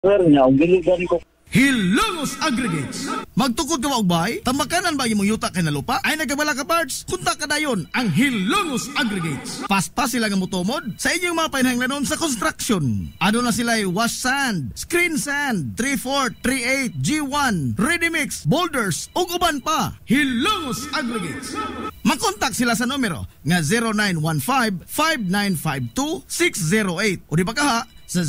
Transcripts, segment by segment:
Sir niya, ang biligan ko. Hilongos Aggregates. Magtukod ka ba og bay? Tamakanan ba imong yuta kay na lupa? Ay nagabala ka parts? Kunta ka dayon ang Hilongos Aggregates. Paspas sila nga motomod sa inyong mga panahanglanon sa construction. Ano na sila wash sand, screen sand, 3-4, 3-8, G1, ready mix, boulders ug uban pa. Hilongos Aggregates. Makontak sila sa numero nga 0915-5952-608 o di ba kaha sa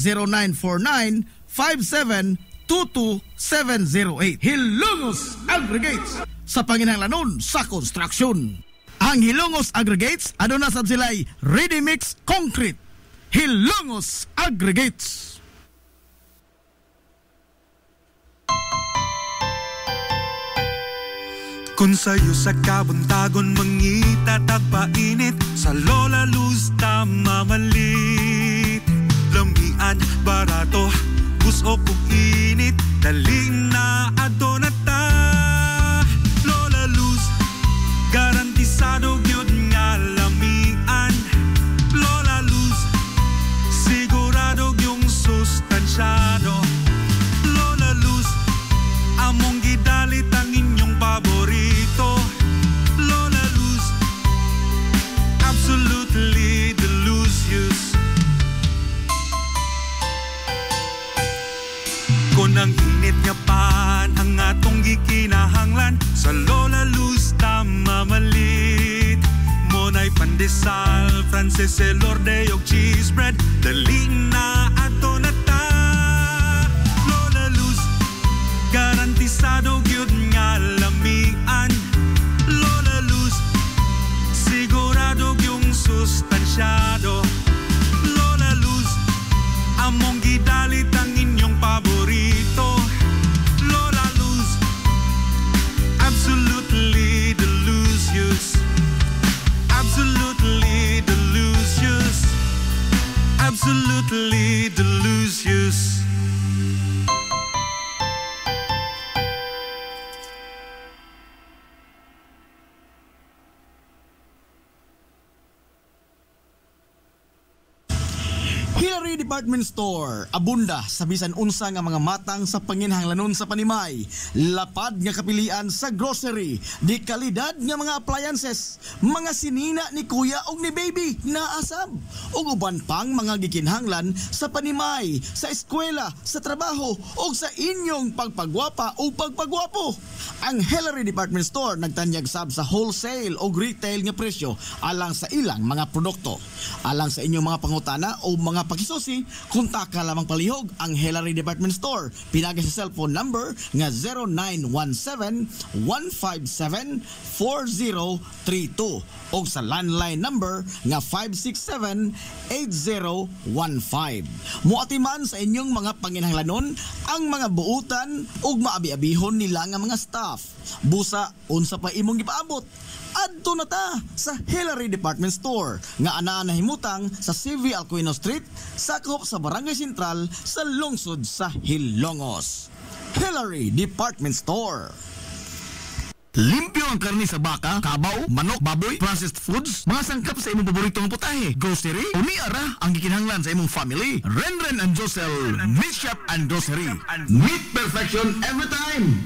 0949-5722-708. Hilongos Aggregates sa panginahanglanon sa construction. Ang Hilongos Aggregates aduna sab sila'y ready mix concrete. Hilongos Aggregates. Kung sa'yo sa kabuntagon mangita tagpainit, sa Lola Luz mamalit. Lamian, barato, gusto kong init, dali na adto na ta. Lola Luz, garantisado gyud nga lamian. Lola Luz, sigurado yung sustansyado. Lola Luz, among gidalit ang inyong paborito. Lola Luz, absolutely delicious. Kung ang init nga pan ang atong gikinahanglan, sa Lola Luz mamalit. Monay pandesal, Frances elorde og cheese bread, dali na ato na ta. Lola Luz, garantisado gyud nga lamian. Lola Luz, sigurado yung sustansyado. Lola Luz, among gidalit ang inyong paborito. Lola Luz, absolutely delicious. Absolutely delicious. Absolutely delicious. Hillary Department Store, abunda sa bisan unsa nga mga matang sa panginahanglanon sa panimay. Lapad nga kapilian sa grocery, di kalidad nga mga appliances, mga sinina ni kuya ug ni baby na asab, ug uban pang mga gikinahanglan sa panimay, sa eskwela, sa trabaho ug sa inyong pagpagwapa o pagpagwapo. Ang Hillary Department Store nagtanyag sab sa wholesale o retail nga presyo alang sa ilang mga produkto. Alang sa inyong mga pangutana o mga pakisusi, kontak ka lamang palihog ang Hillary Department Store. Pinagay sa cellphone number nga 0917-157-4032 o sa landline number nga 567-8015. Muatiman sa inyong mga panginahanglanon ang mga buutan ug maabi-abihon nila nga mga staff. Busa, unsa pa imong gipaabot? Adto na ta sa Hillary Department Store nga anaa nahimutang sa CV Alcuino Street, sakop sa Barangay Sentral sa lungsod sa Hilongos. Hillary Department Store. Limpyo ang karne sa baka, kabaw, manok, baboy, processed foods, mga sangkap sa imong paboritong putahe, grocery, o niara ang gikinahanglan sa imong family. Renren and Josel, Meat Shop and Grocery. Meat perfection every time.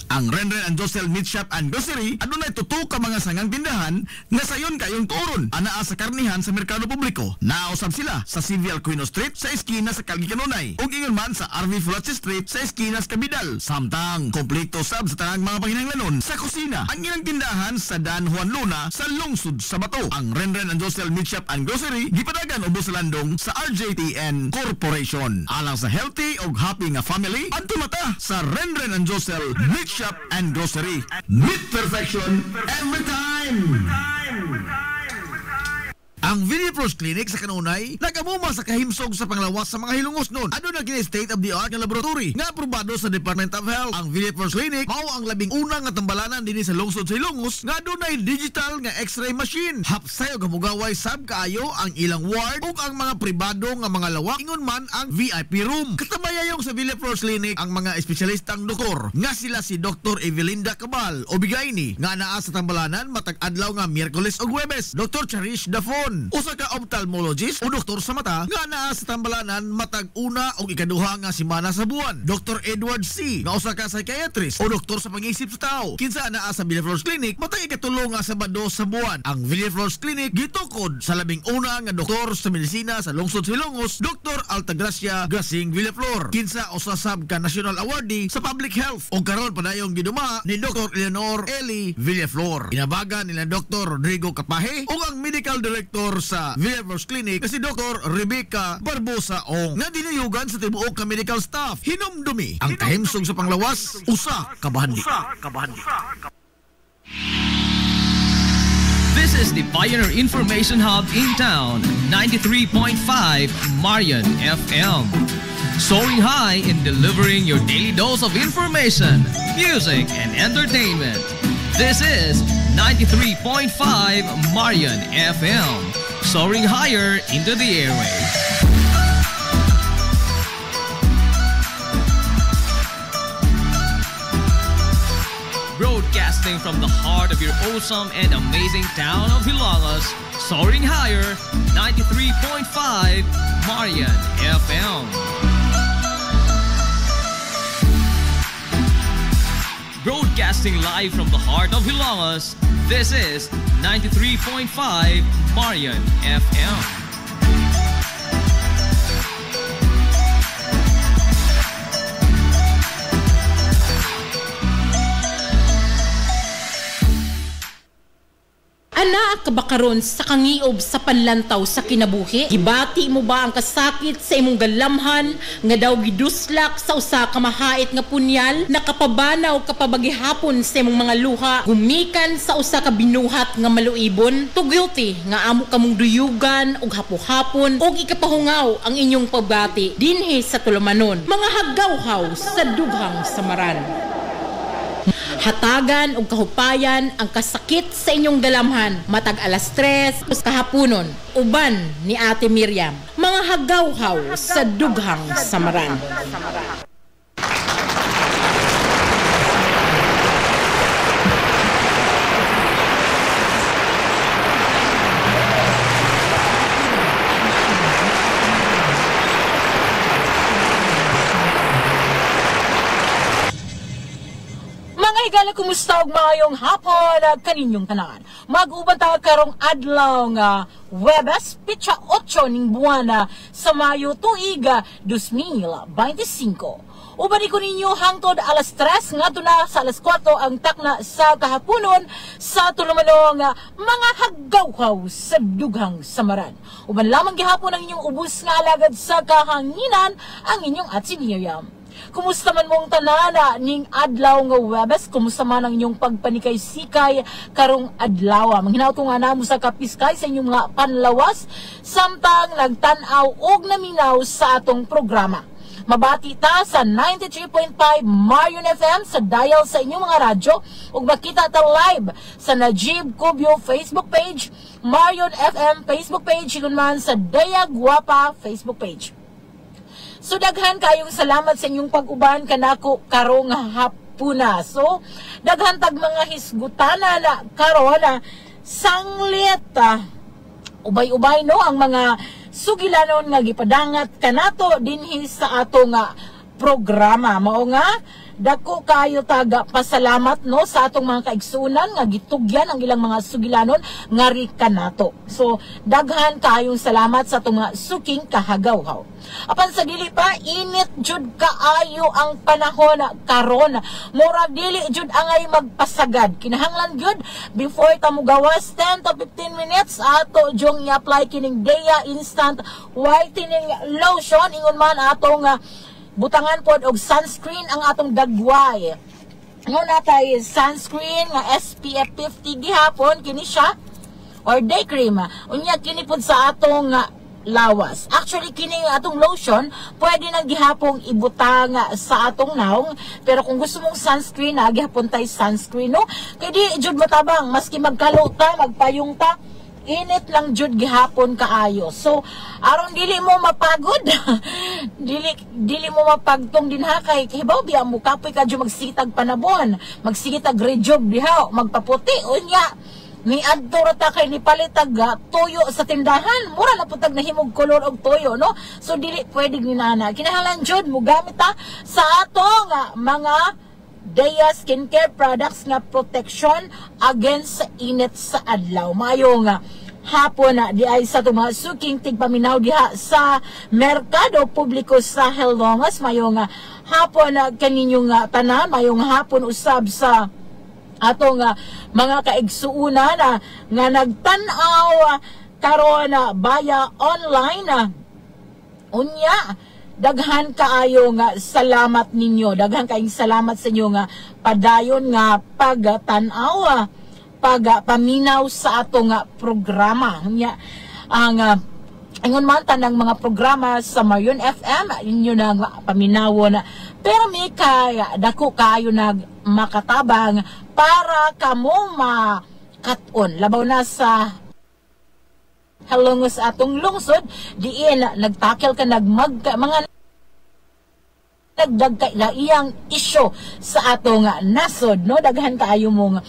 Ang Renren and Josel Meat Shop and Grocery adunay tutok ka mga sangang tindahan nga sayon kayong turon anaa sa karnihan sa merkado publiko. Nausab sila sa CV Alcuino Street sa eskina sa Calgary Kanunay ug ingon man sa RV Fulache Street sa eskina sa Cabidal. Samtang kompleto sab sa tanang mga panginahanglanon sa kusina ang ilang tindahan sa Dan Juan Luna sa lungsod sa Bato. Ang Renren and Josel Meat Shop and Grocery gipadagan ubos sa landong sa RJTN Corporation. Alang sa healthy ug happy nga family, adto mata sa Renren and Josel Meat Shop and Grocery. Meat perfection every time. Ang Video Pros Clinic sa Kanunay nagamuma sa kahimsog sa panglawas sa mga Hilongos noon. Ano na kini state of the art nga laboratory nga aprobado sa Department of Health. Ang Video Pros Clinic mao ang labing unang nga tambalanan dinhi sa lungsod sa Hilongos nga adunay digital nga X-ray machine. Hapsay og gamugaway sab kaayo ang ilang ward ug ang mga pribado nga mga lawak ingon man ang VIP room. Katabayayong sa Video Pros Clinic ang mga espesyalistang doktor nga sila si Dr. Evelinda Cabal o Bigayni nga naa sa tambalanan matag adlaw nga Miyerkules ug Huwebes. Dr. Cherish Dafoe buon. Usa ka ophthalmologist o doktor sa mata nga naa sa Tambalanan matag una o ikaduha nga semana sa buwan. Dr. Edward C. nga usa ka psychiatrist o doktor sa pag-iisip sa tao. Kinsa naa sa Villaflores Clinic matag ikatulo nga Sabado sa buwan. Ang Villaflores Clinic gitukod sa labing una nga doktor sa medisina sa lungsod Silongos, Dr. Altagracia Grasing Villaflor. Kinsa usa sab ka national awardee sa public health o karon padayong giduma ni Dr. Eleanor Eli Villaflor. Inabagan nila Dr. Rodrigo Kapahe o ang medical director sa Villaflores Clinic na si Dr. Rebecca Barbosa Ong nga dinayugan sa tibuok ka medical staff. Hinumdumi ang kahimsog sa panglawas usa ka bahandi. This is the Pioneer Information Hub in town, 93.5 Marian FM. Soaring high in delivering your daily dose of information, music, and entertainment. This is 93.5 Marian FM. Soaring higher into the airwaves. Broadcasting from the heart of your awesome and amazing town of Hilangas, soaring higher, 93.5 Marian FM. Broadcasting live from the heart of Hilangas, this is 93.5 Marian FM. Ana ka ba karon sa kangiob sa panlantaw sa kinabuhi? Gibati mo ba ang kasakit sa imong galamhan nga daw giduslak sa usa ka mahait nga punyal? Nakapabanaw ka pa ba gihapon sa imong mga luha? Gumikan sa usa ka binuhat nga maluibon? To guilty nga amo kamong duyugan og hapo-hapon og ikapahungaw ang inyong pagbati dinhi sa tulumanon. Mga haggawhaw sa dughang samaran. Hatagan o kahupayan ang kasakit sa inyong galamhan matag alas 3 kahaponon uban ni Ate Miriam. Mga haggawhaw sa dughang samaran. Higala, kumusta og maayong hapon kaninyong tanan. Mag-uban ta karong adlaw nga Huwebes, pitsa 8 ning buwan sa Mayo tuig 2025. Uban ko ninyo hangtod alas 3 ngadto na sa alas 4 ang takna sa kahaponon sa tulumanong mga haggawhaw sa dughang samaran. Uban lamang gihapon ang inyong ubos nga alagad sa kahanginan ang inyong Ate Miriam. Kumusta man mong tanana ning adlaw nga Huwebes? Kumusta man ang inyong pagpanikay-sikay karong adlaw? Manghinaw ko nga namo sa kapiskay sa inyong mga panlawas samtang nagtan-aw og naminaw sa atong programa. Mabati ta sa 93.5 Marian FM sa dial sa inyong mga radyo ug makita ta live sa Najib Cubio Facebook page, Marian FM Facebook page, ug man sa Daya Guapa Facebook page. So daghan kayong salamat sa inyong pag-uban kanako karong hapuna. So daghan tag mga hisgutana na karon sanglit ubay-ubay no ang mga sugilanon nga gipadangat kanato dinhi sa atong programa. Mao nga dako kayo taga pasalamat no sa atong mga kaigsunan nga gitugyan ang ilang mga sugilanon nga kanato. So daghan kayong salamat sa atong mga suking kahagawhaw. Apan sa dili pa init jud kaayo ang panahon karon. Mura dili jud angay magpasagad. Kinahanglan jud before ta mogawas 10 to 15 minutes ato jong i-apply kining Dea Instant Whitening Lotion ingon man atong butangan pod og sunscreen ang atong dagway. Ngayon natay sunscreen nga SPF 50 gihapon kini siya or day cream. Unya kini pod sa atong lawas. Actually kini atong lotion pwede nang gihapong ibutang sa atong naong, pero kung gusto mong sunscreen gihapon tay sunscreen no. Kay di jud matabang maski magkalota magpayong ta init lang jud gihapon kaayo. So aron dili mo mapagod dili mo mapagtong dinha kay hibaw biya mo kapoy ka jud magsitag panabon, magsitag rejob diha, magpaputi unya ni adto ra ta kay ni palitag toyo sa tindahan, mura na putag nahimog kolor og toyo, no? So dili pwede ni nana. Kinahanglan jud mo gamit ta sa atong mga Daya skincare products nga protection against sa init sa adlaw. Mayo nga hapon na di ay sa mga suking tigpaminaw diha sa merkado publiko sa Helongas. Mayo nga hapon na kaninyong tanan, mayo nga hapon usab sa atong mga kaigsuuna na nga nagtan-aw karon baya online unya daghan kaayo nga salamat ninyo, daghan kaayong salamat sa inyo nga padayon nga pagtan-aw pagpaminaw sa atong programa unya ang ingon man tanang mga programa sa Marion FM inyo na paminawon pero may kaya dako kayo nag makatabang para kamo makaton labaw na sa Helongos atong lungsod diin nagtakel ka mga nagdag ka iyang isyo sa atong nasod, no? Daghan kaayo mong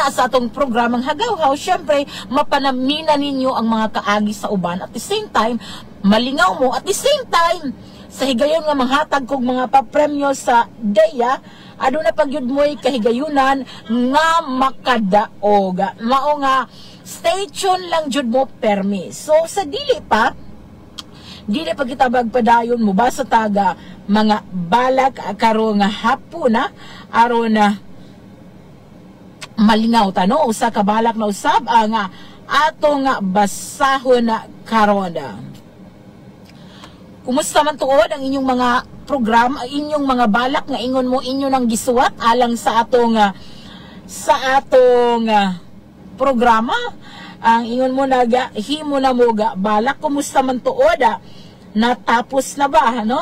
sa atong programang Hagaw-Haw. Syempre mapanamina ninyo ang mga kaagi sa uban at the same time malingaw mo at the same time sa higayon nga manghatag kog mga papremyo sa Deya aduna pagyud mo'y kahigayunan nga makadaog. Mao nga stay tuned lang jud mo permi. So sa dili pa kita bagpadayon mo basta taga mga balak karon nga hapon na aron na malingaw tano usa ka balak na usab ang atong basahon na karon. Kumusta man tuod ang inyong mga program, inyong mga balak nga ingon mo inyo nang gisuwat alang sa atong programa? Ang ingon mo himo na mo balak, kumusta man tuod? Natapos na ba, no?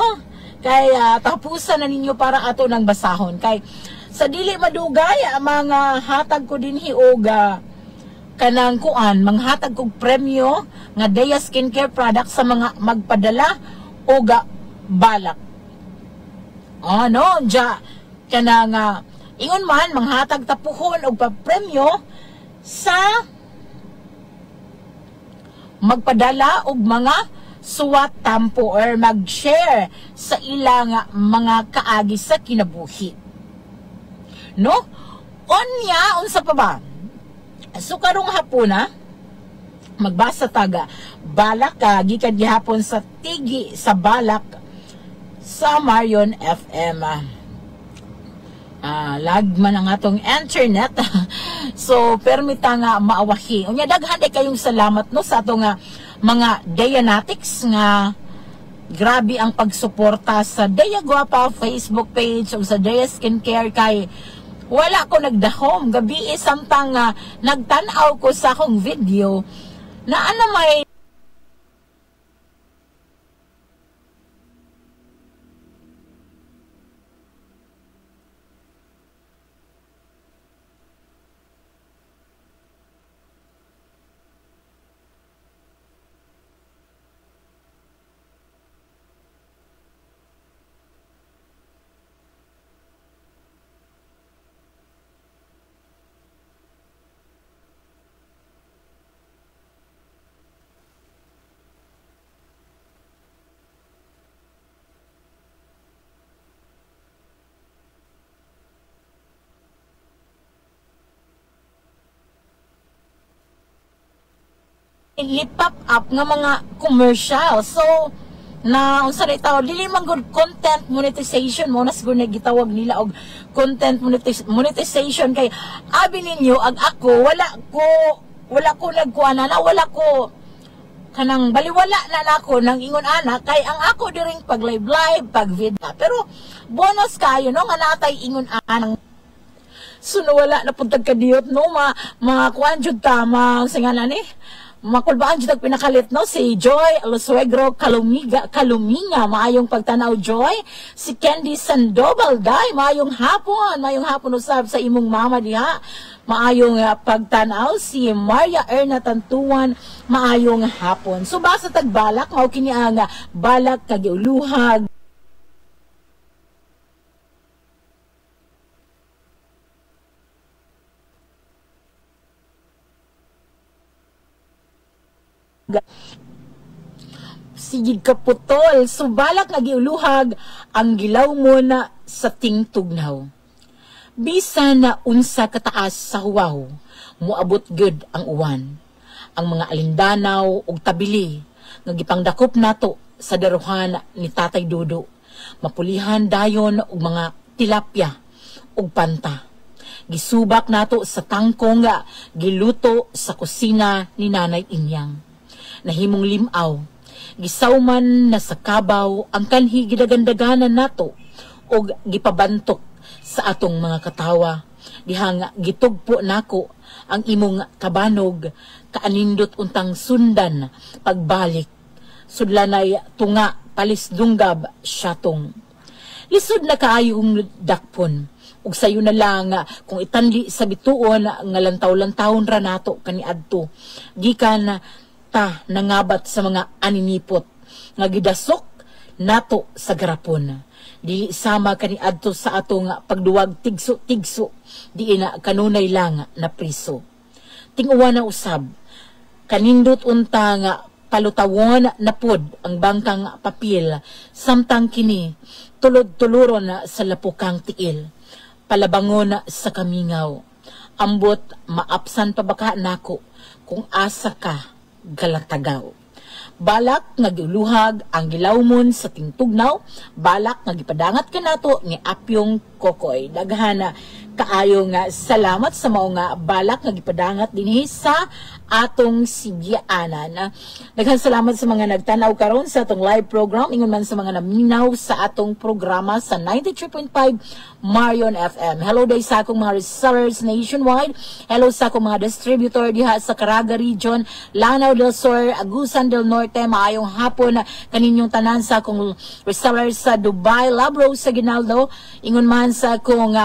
Kay tapusan na ninyo para ato ng basahon. Kay sa dili madugay mga hatag ko din hiog kanang kuan, manghatag kog premyo nga Daya skincare product sa mga magpadala o balak. No, kanang ingon man manghatag tapuhon og papremyo sa magpadala og mga suwat tampo or mag-share sa ilang mga kaagi sa kinabuhi. No? Unya, unsa pa ba? So karong hapon magbasa taga balak gikan gihapon sa tigi sa balak sa Marion FM. Lagman ang atong internet. So permita nga maawahi. Unya daghan kayong salamat no sa atong mga Dayanatics nga grabe ang pagsuporta sa Daya Guapa Facebook page o sa Daya Skincare kay wala ko nagdahom gabi samtang nagtanaw ko sa akong video na may lip-up nga mga commercial. So, na unsa na itaw, dili man good content monetization mo na siguro na gitawag nila og content monetization kay abi ninyo ag ako wala ko nagkuana na wala ko kanang baliwala na nako nang ingon ana kay ang ako diring pag live pag video pero bonus kayo no nga natay ingon anang suno wala na puntag kadiyot no kuan jud tama singalan ni makulbaan jud pinakalit no si Joy Losuegro Kaluminga maayong pagtanaw Joy, si Candy Sandoval day maayong hapon usab sa imong mama diha maayong pagtanaw, si Maria Erna Tantuan maayong hapon. So basta tagbalak mao kini ang balak kagiuluhag Sigig kaputol, subalak nagiuluhag ang gilaw mo na sa tingtugnaw. Bisan na unsa kataas sa huwaw, muabot gud ang uwan. Ang mga alindanaw ug tabili nga gipangdakop nato sa daruhan ni Tatay Dudo. Mapulihan dayon og mga tilapia ug panta. Gisubak nato sa tangkong nga giluto sa kusina ni Nanay Inyang. Nahimong limaw, gisawman na sa kabaw ang kanhi gidagandaganan nato og gipabantok sa atong mga katawa. Dihang gitugpo nako ang imong kabanog, kaanindot untang sundan pagbalik. Sudlanay tunga palisdunggab syatong. Lisod na kaayong dakpon. Ug sayo na lang kung itanli sa bituon nga lantaw-lantawon ra nato kaniadto. Gikan ta nangabat sa mga aninipot nga gidasok nato sa garapon. Dili sama kaniadto sa atong pagduwag tigso-tigso, di na kanunay lang na priso. Tinguwa na usab, kanindot unta nga palutawon na pod ang bangkang papel, samtang kini tulod-tuluron sa lapukang tiil, palabangon sa kamingaw. Ambot maapsan pa baka nako kung asa ka galatagaw. Balak nga giuluhag ang gilawmon sa tingtugnaw, balak nga gipadangat kanato ni Apyong Kokoy. Daghana kaayo nga salamat sa mao nga balak nga gipadangat dinhi sa atong sigyaanan. Daghang salamat sa mga nagtanaw karon sa atong live program, ingon man sa mga naminaw sa atong programa sa 93.5 Marion FM. Hello day sa akong mga resellers nationwide. Hello sa akong mga distributor diha sa Caraga Region, Lanao del Sur, Agusan del Norte. Maayong hapon kaninyong tanan sa akong resellers sa Dubai, Labro sa Ginaldo. Ingon man sa akong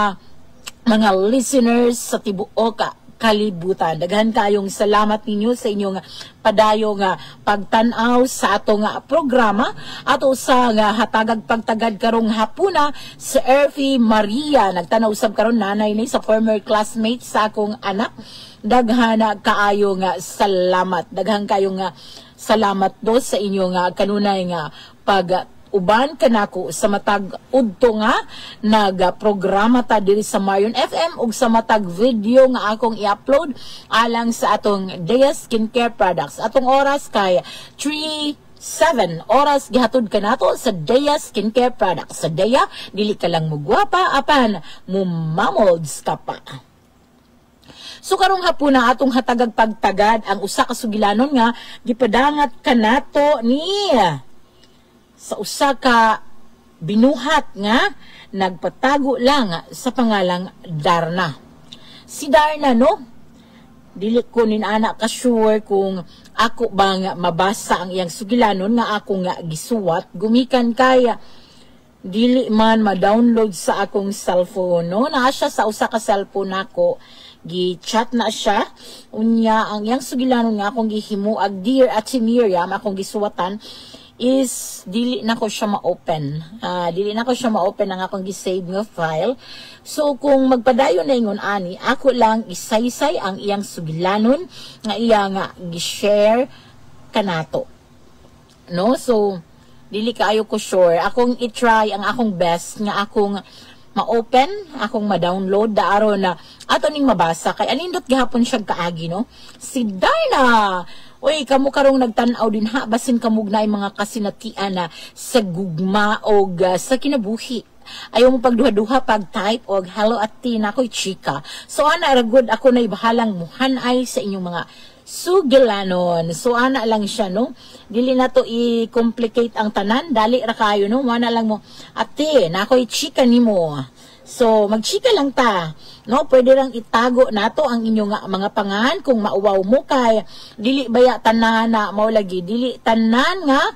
mga listeners sa tibuok kalibutan. Daghan kayong salamat ninyo sa inyong padayong pagtanaw sa atong programa ato sa hatagag pagtagad karong hapuna si Erfi Maria. Nagtanaw usab karon nanay ni sa former classmate sa akong anak. Daghan kaayong salamat. Daghan kayong salamat do sa inyong kanunay nga pag uban kanako sa matag udto nga nagprograma ta diri sa Marion FM ug sa matag video nga akong i-upload alang sa atong Dea Skincare Products. Atong oras kay 3:07 oras gihatod kanato sa Dea Skincare Products. Sa Dea dili ka lang mugwapa apan mumamolds ka pa. So karong hapon na atong hatagag pagtagad ang usa ka sugilanon nga gipadangat kanato ni sa usa ka binuhat nga nagpatago lang sa pangalang Darna. Si Darna no, dili ko nin anak ka sure kung ako bang mabasa ang iyang sugilanon nga ako nga gisuwat gumikan kaya dili man ma-download sa akong cellphone no. Naa siya sa usa ka cellphone nako, gi-chat na siya unya ang iyang sugilanon nga akong gihimuag Dear Ate Miriam akong gisuwatan is dili na ko siya ma-open. Dili na ko siya ma-open ang akong gi-save nga file. So kung magpadayon na ingon ani, ako lang isaysay ang iyang sugilanon nga iya nga gi-share kanato. No? So dili kaayo ko sure. Akong i-try ang akong best nga akong ma-open, akong ma-download daaro na ato ning mabasa kay anindot gihapon siya kaagi no. Si Darna, oy, kamo karong nagtan-aw din ha, basin kamog na mga kasinatian na sa gugma o sa kinabuhi. Ayaw mo pagduha-duha pag-type o hello ati na ako'y chika. So ana ragod ako na ibahalang muhanay sa inyong mga sugilanon. So ana lang siya no. Dili na to i-complicate ang tanan, dali ra kayo no. Ana lang mo ate na ako'y chika nimo. So, magchika lang ta, no? Pwede lang itago nato ang inyong mga pangan kung mauwaw mo kay dili baya tanan na mao lagi, dili tanan nga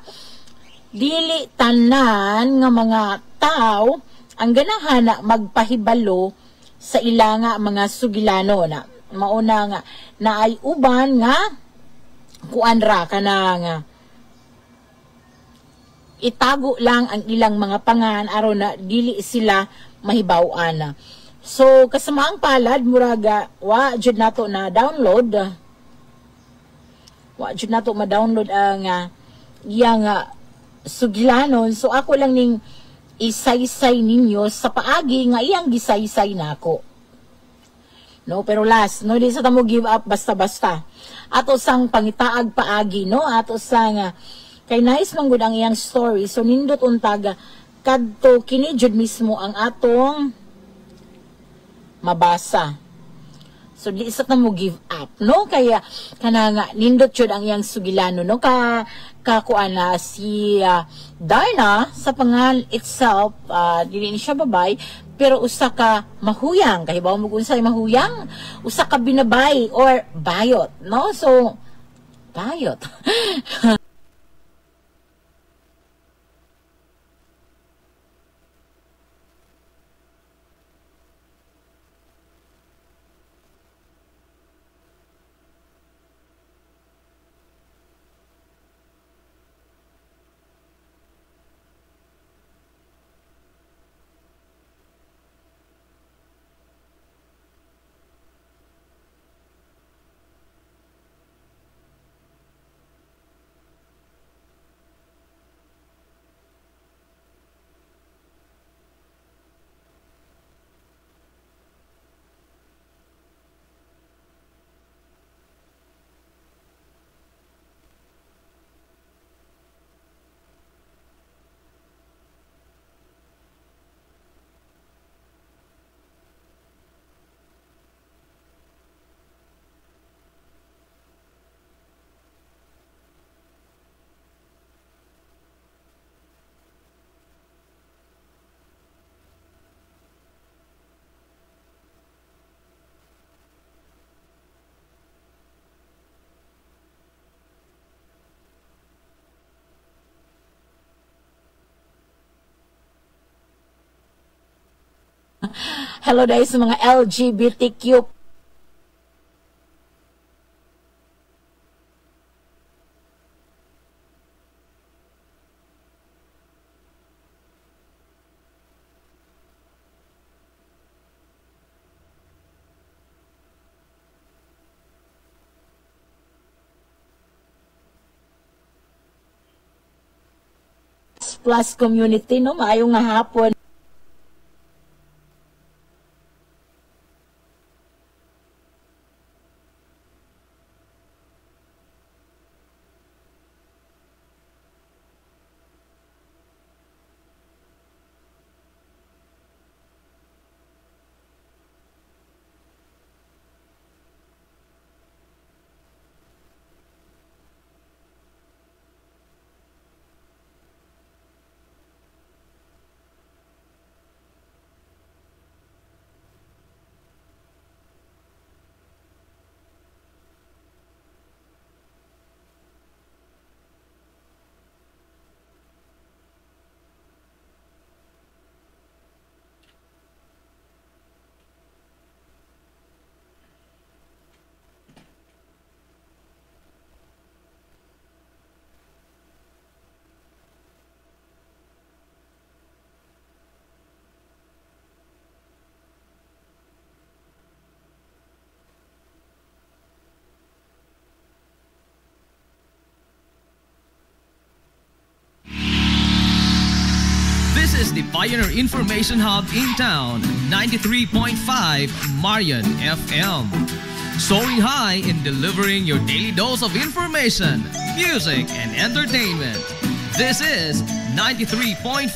mga tao ang ganahan na magpahibalo sa ilang mga sugilano na mauna nga na ay uban nga kuan ra kanang itago lang ang ilang mga pangan aron na dili sila mahibaw-an. So kasamaang palad muraga wa jud nato na download wa jud nato ma-download ang iyang sugilanon. So ako lang ning isaysay ninyo sa paagi nga iyang gisaysay nako. No, pero last, no, di sa tamo give up basta-basta. Ato sang pangitaag paagi, no, ato sang kay nice man gud ang iyang story. So nindot untag kadto kini jud mismo ang atong mabasa. So di sa tamo give up, no, kaya kananga nindot jud ang iyang sugilano, no, kakuan na si Darna sa pangal itself, dili ni siya babay, pero usa ka mahuyang, kahibaw mo kung sa'y mahuyang, usa ka binabay or bayot, no, so bayot. Hello dahil sa mga LGBTQ plus community, no, maayong nga hapon. This is the Pioneer Information Hub in town, 93.5 Marian FM. Soaring high in delivering your daily dose of information, music, and entertainment. This is 93.5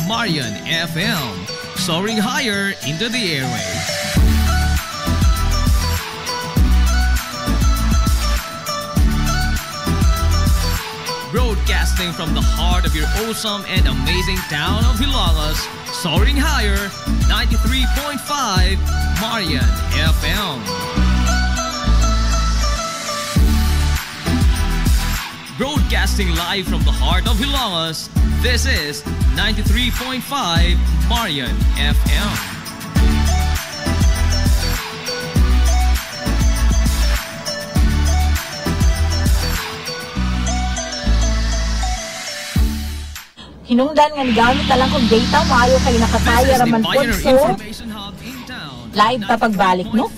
Marian FM. Soaring higher into the airwaves. Broadcasting from the heart of your awesome and amazing town of Hilagas, soaring higher, 93.5 Marian FM. Broadcasting live from the heart of Hilagas, this is 93.5 Marian FM. Hinungdan nga gamit na lang kong data, maayo kayo nakataya raman po. So, live pa pagbalik, no?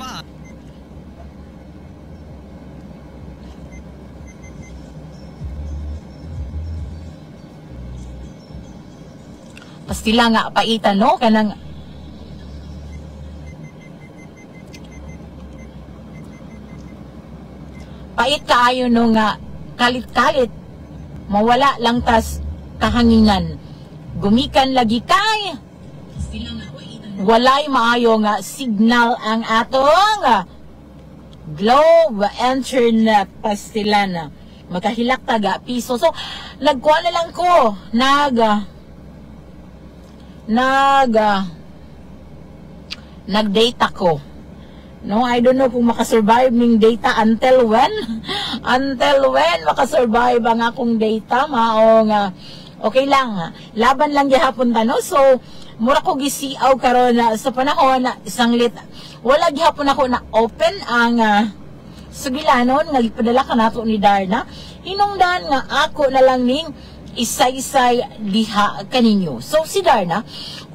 pastila nga paitan, no? Kanang pait kaayo no nga kalit-kalit, mawala lang tas kahanginan, gumikan lagi kay walay maayo nga signal ang atong Globe Internet pastila na magkahilak taga piso. So nagkuha na lang ko nag-data ko. No, I don't know kung makasurvive ning data until when. Until when makasurvive ang akong data, maong okay lang. Laban lang gihapon ta, no? So, mura ko gisiaw karon na sa panahon na isang wala gihapon ako na open ang sugilanon nga gipadala kanato ni Darna. Hinungdan nga ako na lang ning isay-isay diha kaninyo. So si Darna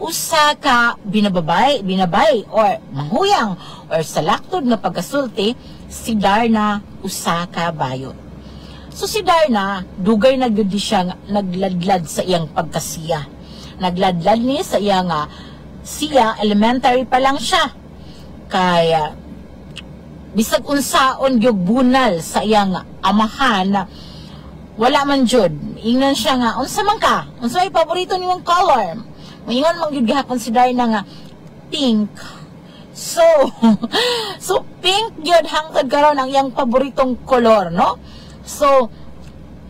usa ka binabay or manghuyang or sa laktod nga pagkasulti, si Darna usa ka bayot. So si Darna dugay na gyud siya nagladlad sa iyang pagkasiya. Nagladlad ni sa iyang siya elementary pa lang siya. Kaya bisag unsaon gyud bunal sa iyang amahan, wala man jud. Ingnan siya nga, unsa man ka? Unsa may paborito niyong color? Moingon man gyud gihapon si Darna nga pink. So pink gyud hangtod karon ang iyang paboritong kolor, no? So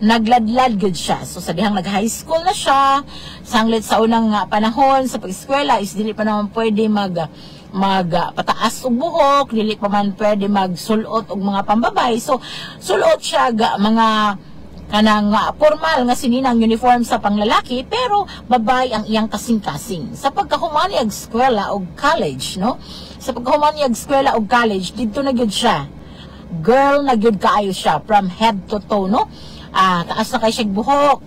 nagladlad gyud siya. So sa dihang nag-high school na siya, sanglit sa unang panahon sa pag-eskwela is dili pa naman pwede pataas og buhok, dili pa man pwede magsulot og mga pambabay. So sulot siya mga kanang formal nga sininang uniform sa panglalaki, pero babay ang iyang kasing-kasing. Sa pagkahumani ag eskwela og college, no? Sa pagkahumani ag eskwela og college, dito na gyud siya. Girl na gyud kaayo siya from head to toe, no? Taas na kay siya buhok.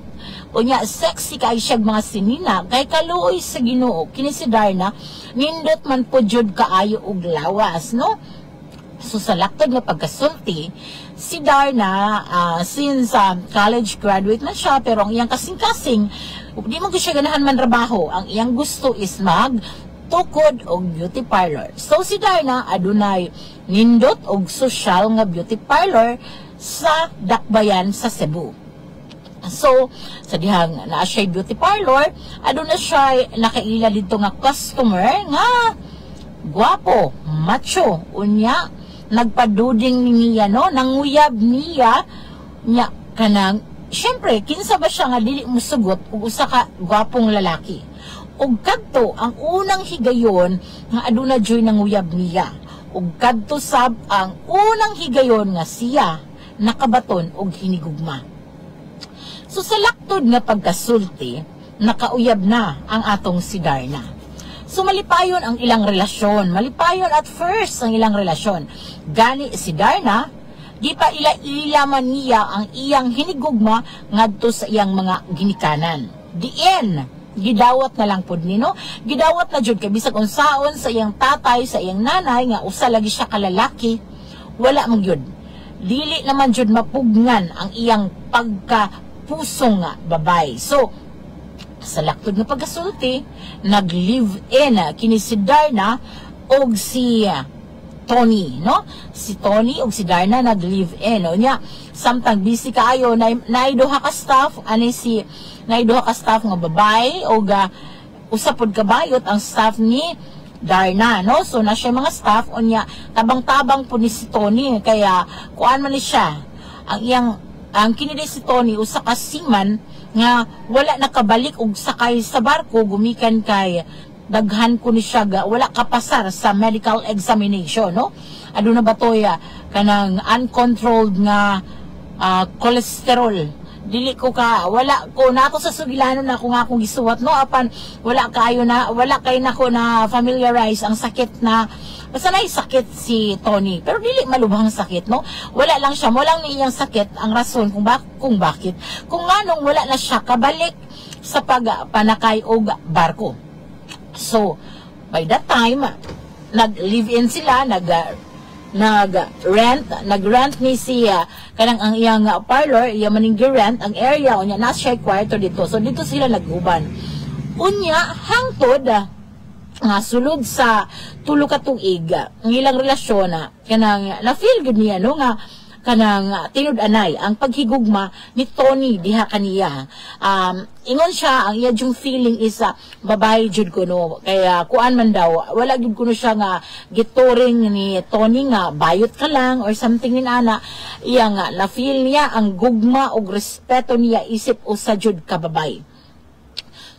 Unya sexy kay siya mga sinina, kay kaluoy sa Ginoo. Kini si Darna nindot man po jud kaayo og lawas, no? So sa laktod nga pagkasulti, si Darna since college graduate na siya, pero ang iyang kasing-kasing di man ko siya ganahan man trabaho. Ang iyang gusto is tukod og beauty parlor. So si Darna adunay nindot og social nga beauty parlor sa Dakbayan sa Cebu. So sa dihang naa siya beauty parlor, aduna siya nakaila dito nga customer nga guwapo, macho, unya nagpaduding niya, no? Nanguyab niya kanang, syempre, kinsa ba siya nga dili musugot ug usa ka gwapong lalaki. Ug kadto ang unang higayon nga aduna joy nanguyab niya. Ug kadto sab ang unang higayon nga siya nakabaton og hinigugma. So sa laktod nga pagkasulti, nakauyab na ang atong si Darna. So malipayon ang ilang relasyon. Malipayon at first ang ilang relasyon. Gani si Darna, di pa ila man niya ang iyang hinigugma ngadto sa iyang mga ginikanan. Diin, gidawat na lang pud ni, no? Gidawat na jud kay bisag unsaon sa iyang tatay, sa iyang nanay nga usa lagi siya kalalaki, wala man gyud. Dili naman jud mapugnan ang iyang pagkapusong nga babay. So sa laktod nga pagkasulti, nag-live-in kini si Darna og si Tony, no? Si Tony og si Darna nag-live-in. O niya, samtang busy kaayo, naiduha ka staff, naiduha ka staff nga babay, o usapod kabayot ang staff ni Darna, no? So, na siya mga staff, o niya, tabang-tabang po ni si Tony, kaya, kuan man ni siya. Ang kinili si Tony, usa ka seaman, nga wala nakabalik og sakay sa barko, gumikan kay daghan ko ni siya wala kapasar sa medical examination, no? Aduna ba to kanang uncontrolled nga cholesterol. Dili ko wala ko nato sa sugilanon na kung akong gisuwat, no? Apan wala kay nako na familiarize ang sakit na basta na sakit si Tony, pero dili malubhang sakit, no? Wala lang siya, walang niyang sakit ang rason kung bakit. Kung nganong wala na siya kabalik sa pagpanakay og barko. So, by that time, nag-live-in sila, nag-rent ni siya kanang ang iyang parlor, iya maning rent ang area o niya na siya kwarto dito. So dito sila nag-uban. Unya hangtod nga sulod sa tulo ka tuig ang ilang relasyon kanang na feel good niya no nga kanang tinud-anay ang paghigugma ni Tony diha kaniya. Ingon siya ang iya yung feeling is babae jud ko no, kaya kuan man daw wala gid kuno siya nga gituring ni Tony nga bayot ka lang or something ni ana. Iya nga na feel niya ang gugma og respeto niya isip usa jud ka babae.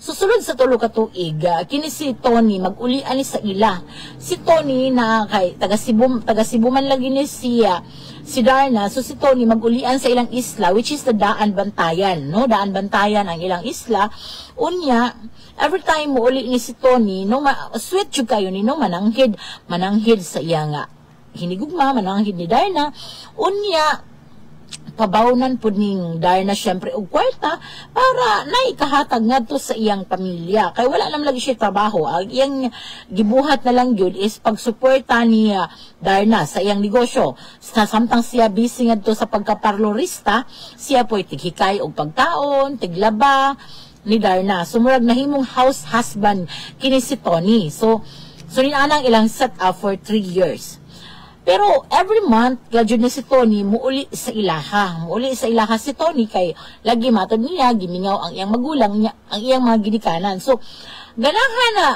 Susunod sa tulo ka tuig, kini si Tony mag-ulian ni sa ila. Si Tony na kay taga Cebu man lagi ni si Darna, so si Tony mag-ulian sa ilang isla which is the Daan Bantayan, no? Daan Bantayan ang ilang isla. Unya, every time mo uli ni si Tony, no sweet jud kayo ni no mananghid sa iya nga hinigugma, mananghid ni Darna. Unya pabawnan po ning Darna syempre og kwarta para naikahatag ngadto sa iyang pamilya kay wala nam lagi siya trabaho. Ang iyang gibuhat na lang gyud is pagsuporta ni Darna sa iyang negosyo. Samtang siya busy ngadto sa pagkaparlorista, siya po'y tighikay og pagkaon, tiglaba ni Darna. Sumurag nahimong house husband kini si Tony. So anang ilang set up for 3 years. Pero every month, gadyo ni si Tony, muuli sa ilaha. Muuli sa ilaha si Tony kay lagi matod niya, gimingaw ang iyang magulang niya, ang iyang mga ginikanan. So, ganahan na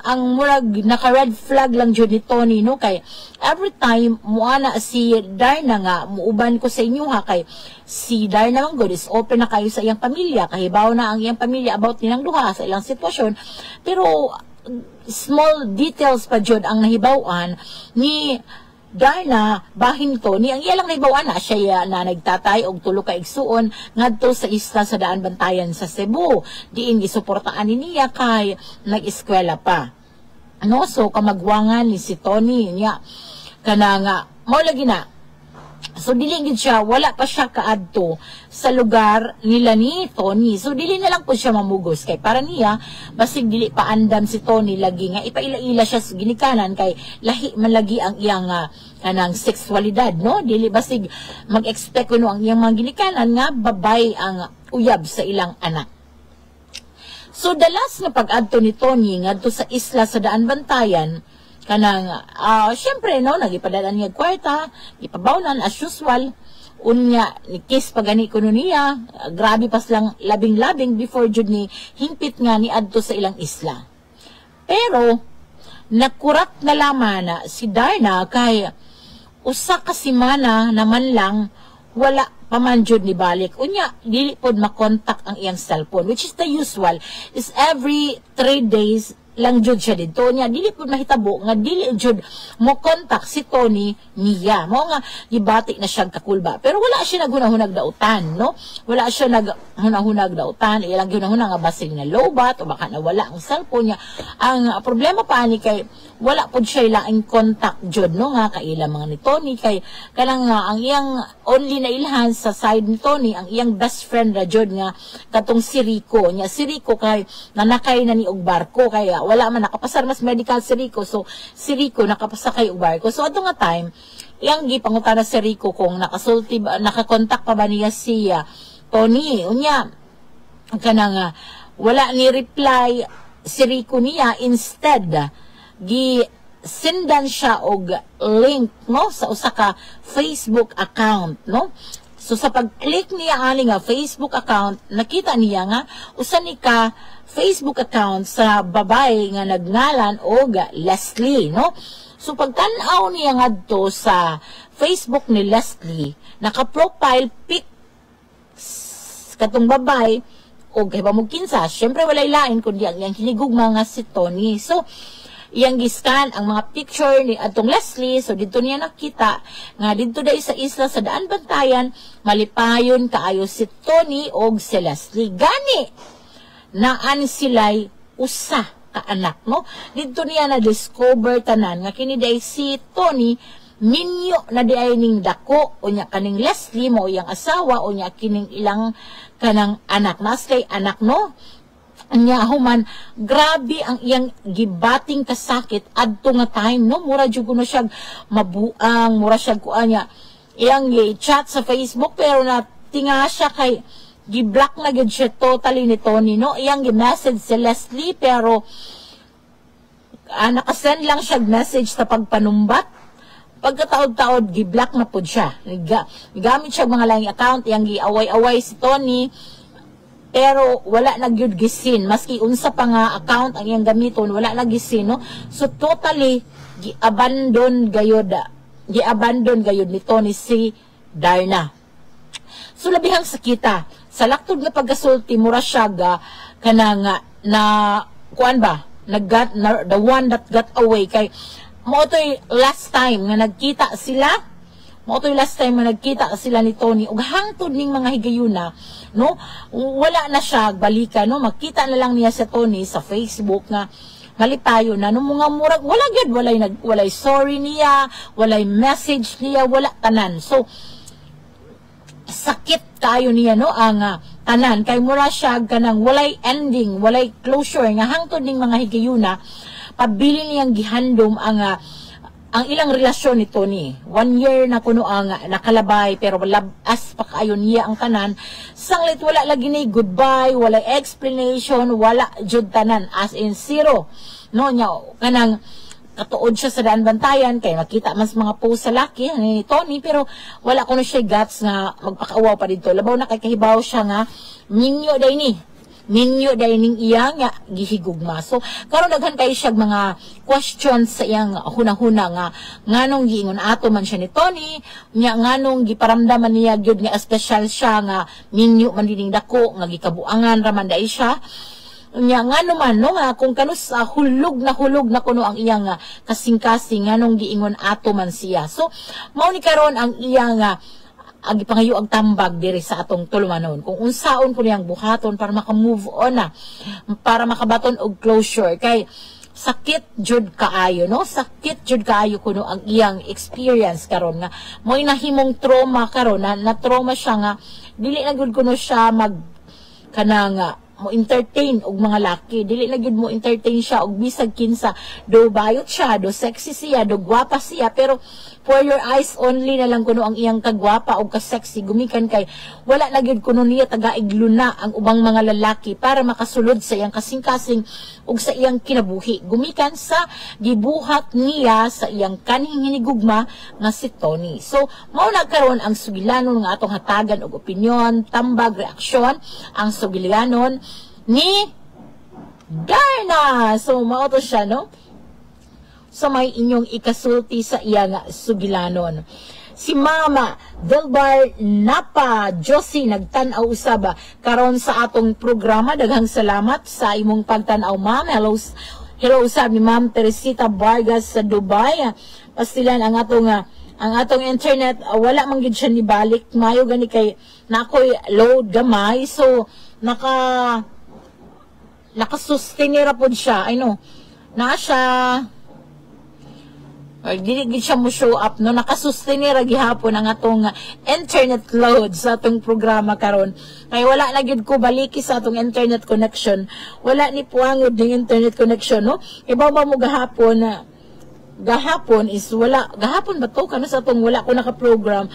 ang murag naka-red flag lang dyan ni Tony, no? Kay every time, muana si Darna nga, muuban ko sa inyo ha, kay si Darna mang good is open na kayo sa iyang pamilya. Kahibaw na ang iyang pamilya about nilang duha sa ilang sitwasyon. Pero, small details pa dyan ang nahibawan ni Darna bahin to ni ang ilang naibawan na siya na nagtatay og tulo ka igsuon ngadto sa isla sa Daan Bantayan sa Cebu. Diin gisuportaan niya kay nag-eskwela pa. No, so kamagwangan ni si Tony niya kanang mao lagi na. So dili gid siya, wala pa siya kaadto sa lugar nila ni Tony. So dili na lang po siya mamugos kay para niya basig dili pa andam si Tony lagi nga ipaila-ila siya sa ginikanan kay lahi man lagi ang iyang kanang sexualidad, no? Dili basig mag-expect kuno ang iyang mga ginikanan nga babay ang uyab sa ilang anak. So dalas na pag-adto ni Tony ngadto sa isla sa Daan Bantayan kanang syempre no nagipadala niya kwarta, ipabawnan as usual. Unya ni kiss pagani kuno niya, grabe pas lang labing-labing before jud ni hingpit nga ni adto sa ilang isla. Pero nakurat na laman na si Darna kay usa ka semana naman lang wala paman jud ni balik. Unya dili pod makontak ang iyang cellphone which is the usual is every 3 days lang jud siya dito niya. Dili po mahitabo nga dili jud mo contact si Tony niya. Mo nga gibati na siya kakulba. Pero wala siya naghunahunag dautan, no? Wala siya naghunahunag dautan. Ilang ginahunag nga basig na lowbat o baka nawala ang cellphone niya. Ang problema pa ni kay wala po siya laing contact jud, no? Nga kaila mga ni Tony kay kanang ang iyang only na ilhan sa side ni Tony ang iyang best friend ra jud nga katong si Rico nya. Si Rico kay nanakay na ni og barko kaya wala man nakapasar mas medical si Rico. So si Rico nakapasakay og barko. So ato nga time iyang gipangutana si Rico kung nakasulti ba, nakakontak pa ba niya si Tony. Unya kanang wala ni reply si Rico niya. Instead sendan siya og link, no, sa usa ka Facebook account, no. So sa pag-click niya ani nga Facebook account, nakita niya nga usa ni ka Facebook account sa babae nga nagngalan og Leslie, no. So pagtan-aw niya ngadto sa Facebook ni Leslie, naka-profile pic katong babae og kay pamugkinsa. Syempre walay lain kundi ang iyang hinigugma nga si Tony. So iyang giskan ang mga picture ni atong Leslie. So dito niya nakita nga dito dai sa isla sa Daan Bantayan malipayon kaayo si Tony og si Leslie. Gani naan sila'y usa ka anak, no? Dito niya na discover tanan nga kini dai si Tony minyo na di ay ning dako o nya kaning Leslie mo iyang asawa o nya kining ilang kanang anak naslay anak, no? Anya human grabe ang iyang gibating kasakit adto nga time, no? Mura jud kuno siya mabuang, mura siya kuan niya iyang i-chat sa Facebook pero na tinga siya kay gi-block na gid siya totally ni Tony, no? Iyang gi-message si Leslie, pero nakasend lang siya message sa pagpanumbat. Pagkataod-taod, gi-block na po siya. Gamit siya mga laing account, iyang gi-away-away si Tony, pero wala na gyud gisin. Maski unsa pa nga account ang iyang gamiton, wala na gisin, no? So totally gi-abandon gayud ni Tony si Darna. So labihang sakita sa laktod nga pagkasulti mura siya kanang na kuan ba the one that got away kay mo toy last time nga nagkita sila ni Tony ug hangtod ning mga higayuna, no, wala na siya balikan, no, makita na lang niya sa Tony sa Facebook nga malipayo na, no, mga murag wala gyud, walay sorry niya, walay message niya, wala tanan. So sakit kayo niya, no, ang tanan kay mura siya kanang walay ending, walay closure nga hangtod ning mga higayuna pabili niyang gihandom ang ilang relasyon ni Tony. 1 year na kuno ang nakalabay, pero labas pa kayo niya ang tanan. Sanglit wala lagi ni goodbye, wala explanation, wala jud tanan, as in zero. No, nya kanang katuod siya sa daan bantayan, kay makita mas mga post sa laki ni Tony, pero wala kuno siya guts nga magpakaawaw pa dito. Labaw na kay kahibaw siya nga minyo ning iya nga gihigugma. So karon daghan kay siya mga questions sa iyang hunahuna nga nganong giingon ato man siya ni Tony, nya nganong giparamdaman niya gyud nga special siya nga minyo man dining dako nga gikabuangan ra man dai siya. Nya ngano man, no, nga kung kanus hulog na kuno ang iyang kasing-kasing nganong giingon ato man siya. So mao ni karon ang iyang gipangayo ang tambag diri sa atong tulumanon kung unsaon ko niyang buhaton para maka-move on na, para makabaton og closure. Kay sakit jud kaayo, no, sakit jud kaayo kuno ang iyang experience karon nga mo'y nahimong trauma karon na trauma siya nga dili na gud kuno siya kanang mo entertain og mga laki, dili na gyud mo entertain siya og bisag kinsa, do bayot siya, do sexy siya, do gwapa siya, pero for your eyes only na lang kuno ang iyang kagwapa og ka-sexy, gumikan kay wala na gyud kuno niya taga-igluna ang ubang mga lalaki para makasulod sa iyang kasing-kasing ug sa iyang kinabuhi, gumikan sa gibuhat niya sa iyang kanhing hinigugma nga si Tony. So mao na karon ang sugilanon nga atong hatagan og opinyon, tambag, reaksyon, ang sugilanon ni Darna. So mao to siya, no, sa may inyong ikasulti sa iyang sugilanon. Si Mama Delbar Napa Josie nagtan-aw usab karon sa atong programa. Daghang salamat sa imong pagtan-aw, Ma'am. Hello usab ni Ma'am Teresita Vargas sa Dubai. Pastilan ang atong internet, wala man gid siya ni balik. Mayo gani kay nakoy load gamay, so nakasustinira pod siya. I know na siya dili gid siya mo show up, no, nakasustinira gihapon ang atong internet load sa atong programa karon. Kay wala na gid ko baliki sa atong internet connection, wala ni puangod ning internet connection, no. Ibaw ba mo gahapon is wala, gahapon ba to kano sa atong wala ko naka-program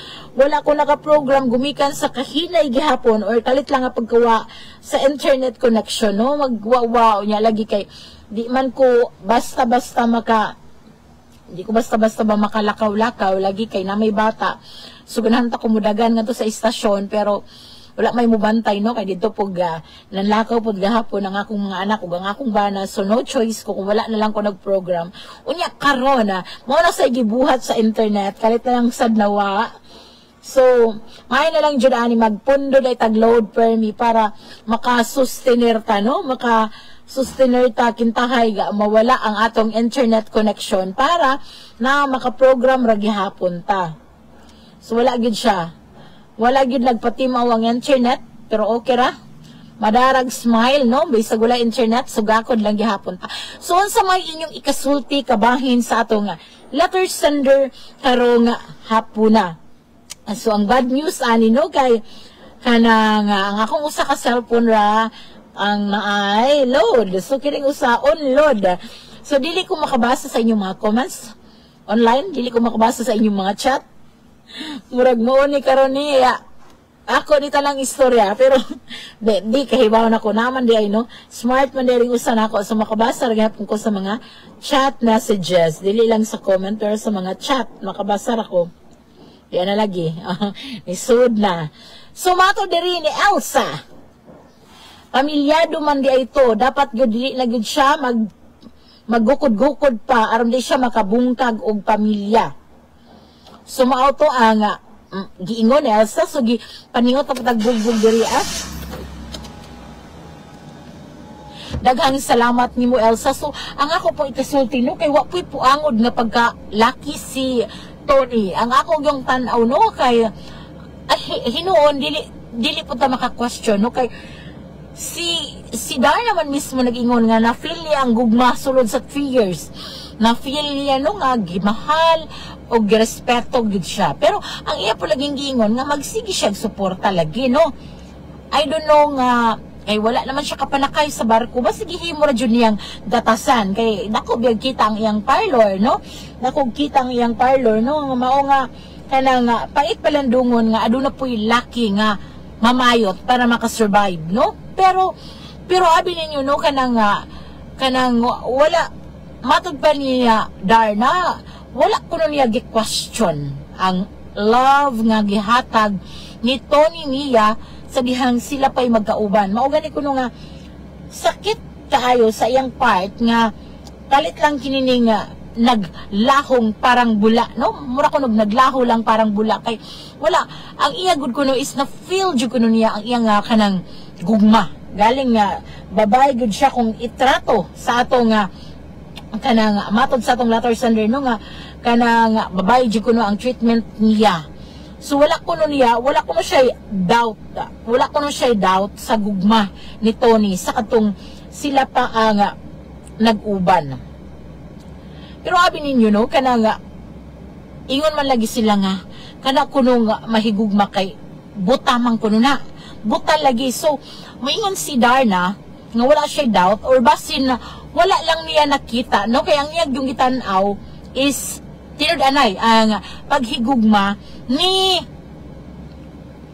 gumikan sa kahinay gihapon or kalit lang nga pagkawa sa internet connection, no, magwawa nya lagi kay di man ko basta-basta ba makalakaw-lakaw lagi kay na may bata. So ganahan ta kumudagan nga to sa istasyon, pero wala may mubantay, no, kay dito pug nanlakaw pud gahapon ang akong mga anak ug ang akong bana. So no choice ko kung wala na lang ko nag-program. Unya karon mao na sa gibuhat sa internet kalit na lang sad nawa. So may na lang jud ani magpundo day tag load permi para makasustenir ta, no, sustainer ta kintahay mawala ang atong internet connection para na makaprogram ra gihapon ta. So wala gid siya. Wala gid nagpatimaw ang internet, pero okay ra. Madarag smile, no, bisag wala internet, sugakod lang gihapon ta. So unsa may inyong ikasulti kabahin sa atong letter sender karong hapuna. So ang bad news ani, no, kay kanang ang akong usa ka cellphone ra ang naay load. So kining usa on load. So dili ko makabasa sa inyong mga comments online, dili ko makabasa sa inyong mga chat. Murag mo ni karon niya. ako dito lang istorya, pero di kahibaw na ko naman di ay no. Smart man di rin usan ako, so makabasa rin ko sa mga chat messages, dili lang sa comment pero sa mga chat makabasa ako. Yan na lagi. Nisud na. So mato diri ni Elsa. Pamilyado man di ito, dapat gyud dili na gyud siya maggukod-gukod pa aron di siya makabungkag og pamilya. So mao to ang giingon ni Elsa, so paningot ang tagbugbog diri Daghang salamat nimo Elsa. So ang ako po ikasulti no kay wa po'y puangod nga pagka-lucky si Tony. Ang ako yung tan-aw no kay hinuon dili po ta maka-question no kay si Dar naman mismo nag-ingon nga na feel niya ang gugma sulod sa 3 years. Na feel niya no nga gimahal o girespeto gid siya. Pero ang iya po laging giingon nga magsige siya suporta lagi no. I don't know nga kay wala naman siya kapanakay sa barko. Basta gihimo ra jud niyang gatasan kay nako biyag kita ang iyang parlor no. Nako kita ang iyang parlor no nga mao nga kanang pait palandungon nga aduna po'y lucky nga mamayot para makasurvive no. Pero abi ninyo no kanang wala matud pa niya Darna, wala kuno niya gi-question ang love nga gihatag ni Tony niya sa dihang sila pa'y magkauban. Mao gani kuno nga sakit kaayo sa iyang part nga kalit lang kinining naglahong parang bula no. Mura kuno naglaho lang parang bula kay wala ang iya gud kuno is na feel jud kuno niya ang iyang kanang gugma. Galing nga babae gud siya kung itrato sa ato nga kanang matod sa atong letter sender no nga kanang babae jud kuno ang treatment niya. So wala kuno siya doubt sa gugma ni Tony sa katong sila pa ang nag-uban. Pero abi ninyo no kanang ingon man lagi sila nga kana kuno nga mahigugma kay buta man kuno na. Buta lagi. So moingon si Darna nga wala siya doubt or basin na wala lang niya nakita no kay ang iyang yung gitan-aw is tinud-anay ang paghigugma ni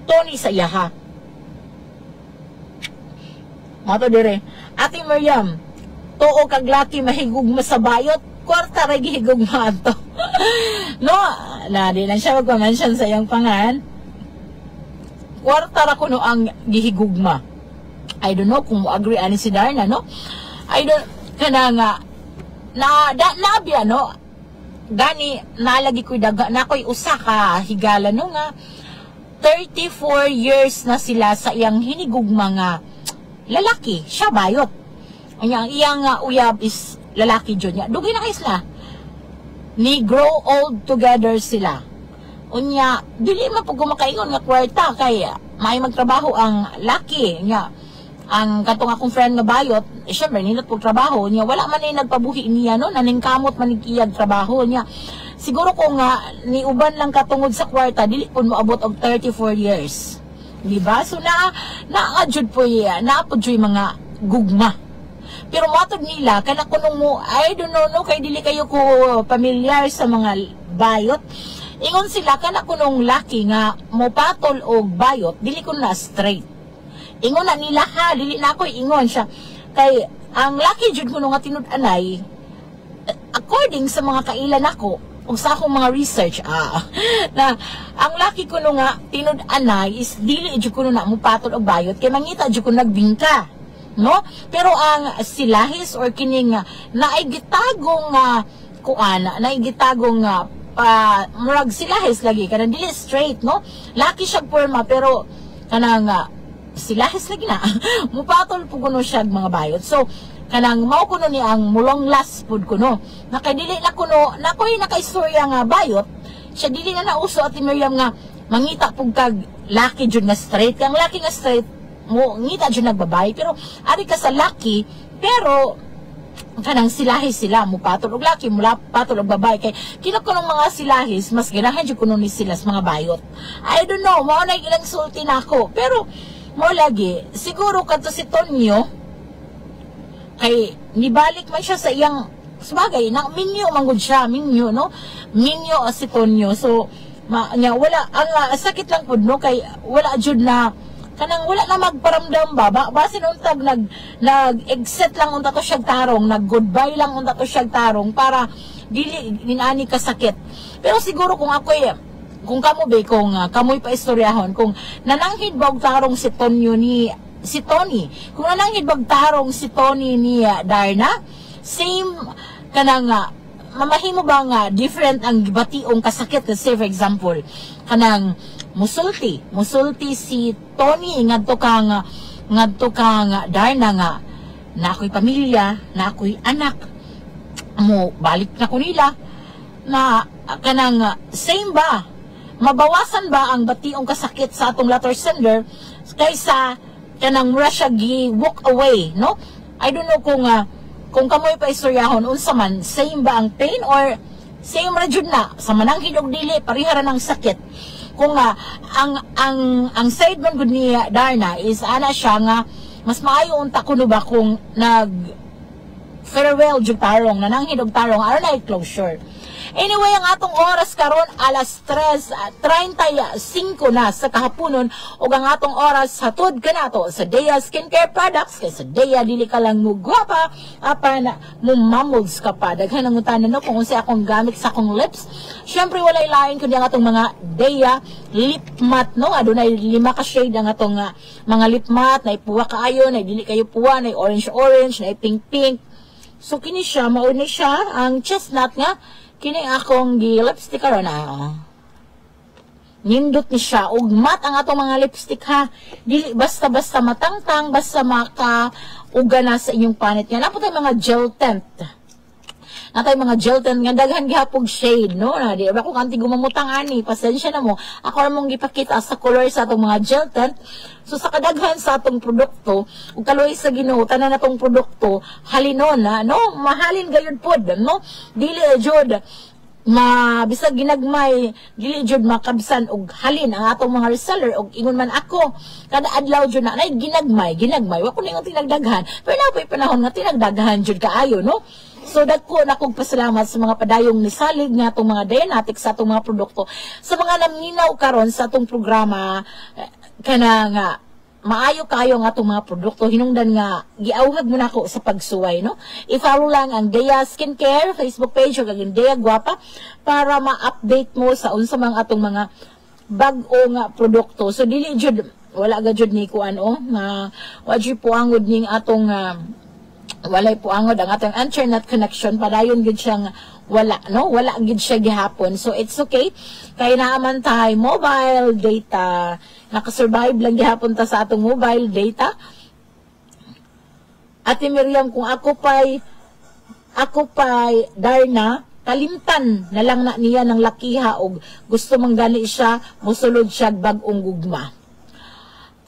Tony sa iyaha. Mato dire Ate Miriam tuo kag laki mahigugma sa bayot kwarta ra gihigugma ato no na di lang siya magpa-mention sa iyang pangan kwarta ra kuno ang gihigugma. I don't know kung agree ani si Darna no. I don't kana nga nabya no gani nalagi ko daga na ko'y usa ka higala no nga 34 years na sila sa iyang hinigugma nga lalaki siya bayot ang iyang uyab is lalaki jud niya dugay na kay sila ni grow old together sila unya dili man pug makaingon nga kwarta kay may magtrabaho ang laki niya. Ang katong akong friend nga bayot, syempre nindot pug trabaho niya, wala man ni nagpabuhi niya no, naningkamot man iyag trabaho niya. Siguro kung ni uban lang katungod sa kwarta, dili pud moabot og 34 years. Di ba? So naadjud po naapod joy mga gugma. Pero matod nila kana kunong mo, I don't know no kay dili kayo ko pamilyar sa mga bayot. Ingon sila kana kunong laki nga mopatol og bayot, dili ko na straight. Ingon na nila ha, dili na ako ingon siya. Kay ang laki jud kuno nga tinud-anay according sa mga kailan ako ug sa akong mga research na ang laki kuno nga tinud-anay is dili jud kuno na mopatol og bayot kay mangita jud kuno nagbingka. No? Pero ang silahis or kining naay gitagong naay gitagong murag silahis lagi kanang dili straight no. Laki siya porma pero kanang silahis lagi na mupatol po kuno siya mga bayot. So kanang mao kuno ni ang mulong last food kuno nakadili na kuno nakoy nakaistorya nga bayot siya dili na nauso at Miriam nga mangita pug kag laki jud nga straight kang laki nga straight mo ngita jud nagbabay pero ari ka sa laki pero kanang silahis sila mupatol og laki mula patol og babay kay kinakunong mga silahis mas ganahan jud kuno ni sila sa mga bayot. I don't know mao na ilang sulti nako pero mo lagi, siguro kadto si Tonyo kay nibalik man siya sa iyang sabagay, nang minyo manggod siya, minyo no? Minyo si Tonyo. So, nya wala ang sakit lang pud no kay wala jud na kanang wala na magparamdam ba base untag nag-exit lang unta to siyang tarong, nag-goodbye lang unta to siyang tarong para dili ginani ka sakit. Pero siguro kung kung kamo be kung kamoy pa istoryahon kung nananghid ba og tarong si Tony, kung nananghid ba og tarong si Tony ni Darna, same kanang mamahimo ba nga different ang gibationg kasakit kasi for example kanang musulti si Tony ngadto kang Darna nga na ako'y pamilya, na ako'y anak mo balik na ko nila na kanang same ba mabawasan ba ang bationg kasakit sa atong letter sender kaysa kanang mura siya gi-walk away, no? I don't know kung kamoy pa istoryahon unsa man same ba ang pain or same ra jud na sa mananghid og dili parihara ng sakit. Kung ang side man gud ni Darna is ana siya nga mas maayo unta kuno ba kung nag farewell jud tarong nananghid og tarong aron na closure. Anyway, ang atong oras karon alas 3:35 na sa kahaponon ug ang atong oras hatod kanato sa Dea Skincare Products kay sa Dea dili ka lang mo gwapa apan mumamulds ka pa. Daghan ang utanan no kung unsa akong gamit sa akong lips. Syempre walay lain kundi ang atong mga Dea lip matte no. Adunay 5 ka shade ang atong mga lip matte, na puwa kaayo, na dili kayo puwa, na orange, na pink. So kini siya mao ni siya ang chestnut nga kini akong lipstick karon nindot ni siya ug matte ang atong mga lipstick ha, dili basta-basta matangtang, basta maka ugana sa inyong panit nga. Napot ay mga gel tint nga daghan gihapog shade no na di ba ko kanti gumamutang ani pasensya na mo ako ra mong gipakita sa color sa atong mga gel tint. So sa kadaghan sa atong produkto ug kaloy sa Ginoo tanan natong produkto halinon na no mahalin gayud pod no dili jud bisag ginagmay dili jud makabsan og halin ang atong mga reseller og ingon man ako kada adlaw jud na nay ginagmay wa ko ningon tinagdaghan pero napoy panahon nga tinagdaghan jud kaayo no. So dagko na kog pasalamat sa mga padayong nisalig nga atong mga Dianatic sa atong mga produkto sa mga naminaw karon sa atong programa kanang maayo kayo nga atong mga produkto hinungdan nga giawhag mo nako sa pagsuway no. I-follow lang ang Dea Skincare Facebook page ug ang Dea Guapa para ma-update mo sa unsa mang atong mga bag-o nga produkto. So dili jud wala ga jud ni kuan nga wa jud puangod ning atong walay puangod ang atong internet connection padayon gid siya wala gid siya gihapon. So it's okay kay naaman tay mobile data, nakasurvive lang gihapon ta sa atong mobile data. Ate Miriam, kung ako pa'y Darna, kalimtan na lang na niya ng lakiha og gusto man gani siya mosulod siya bag-ong gugma.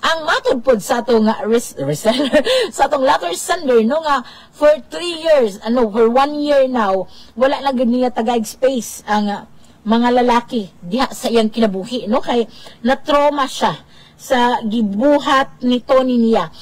Ang matod pod sa atong reseller sa atong letter sender no nga for 3 years for 1 year now wala na gid niya tagaig space ang mga lalaki diha sa iyang kinabuhi no kay na-trauma siya sa gibuhat ni Tony niya.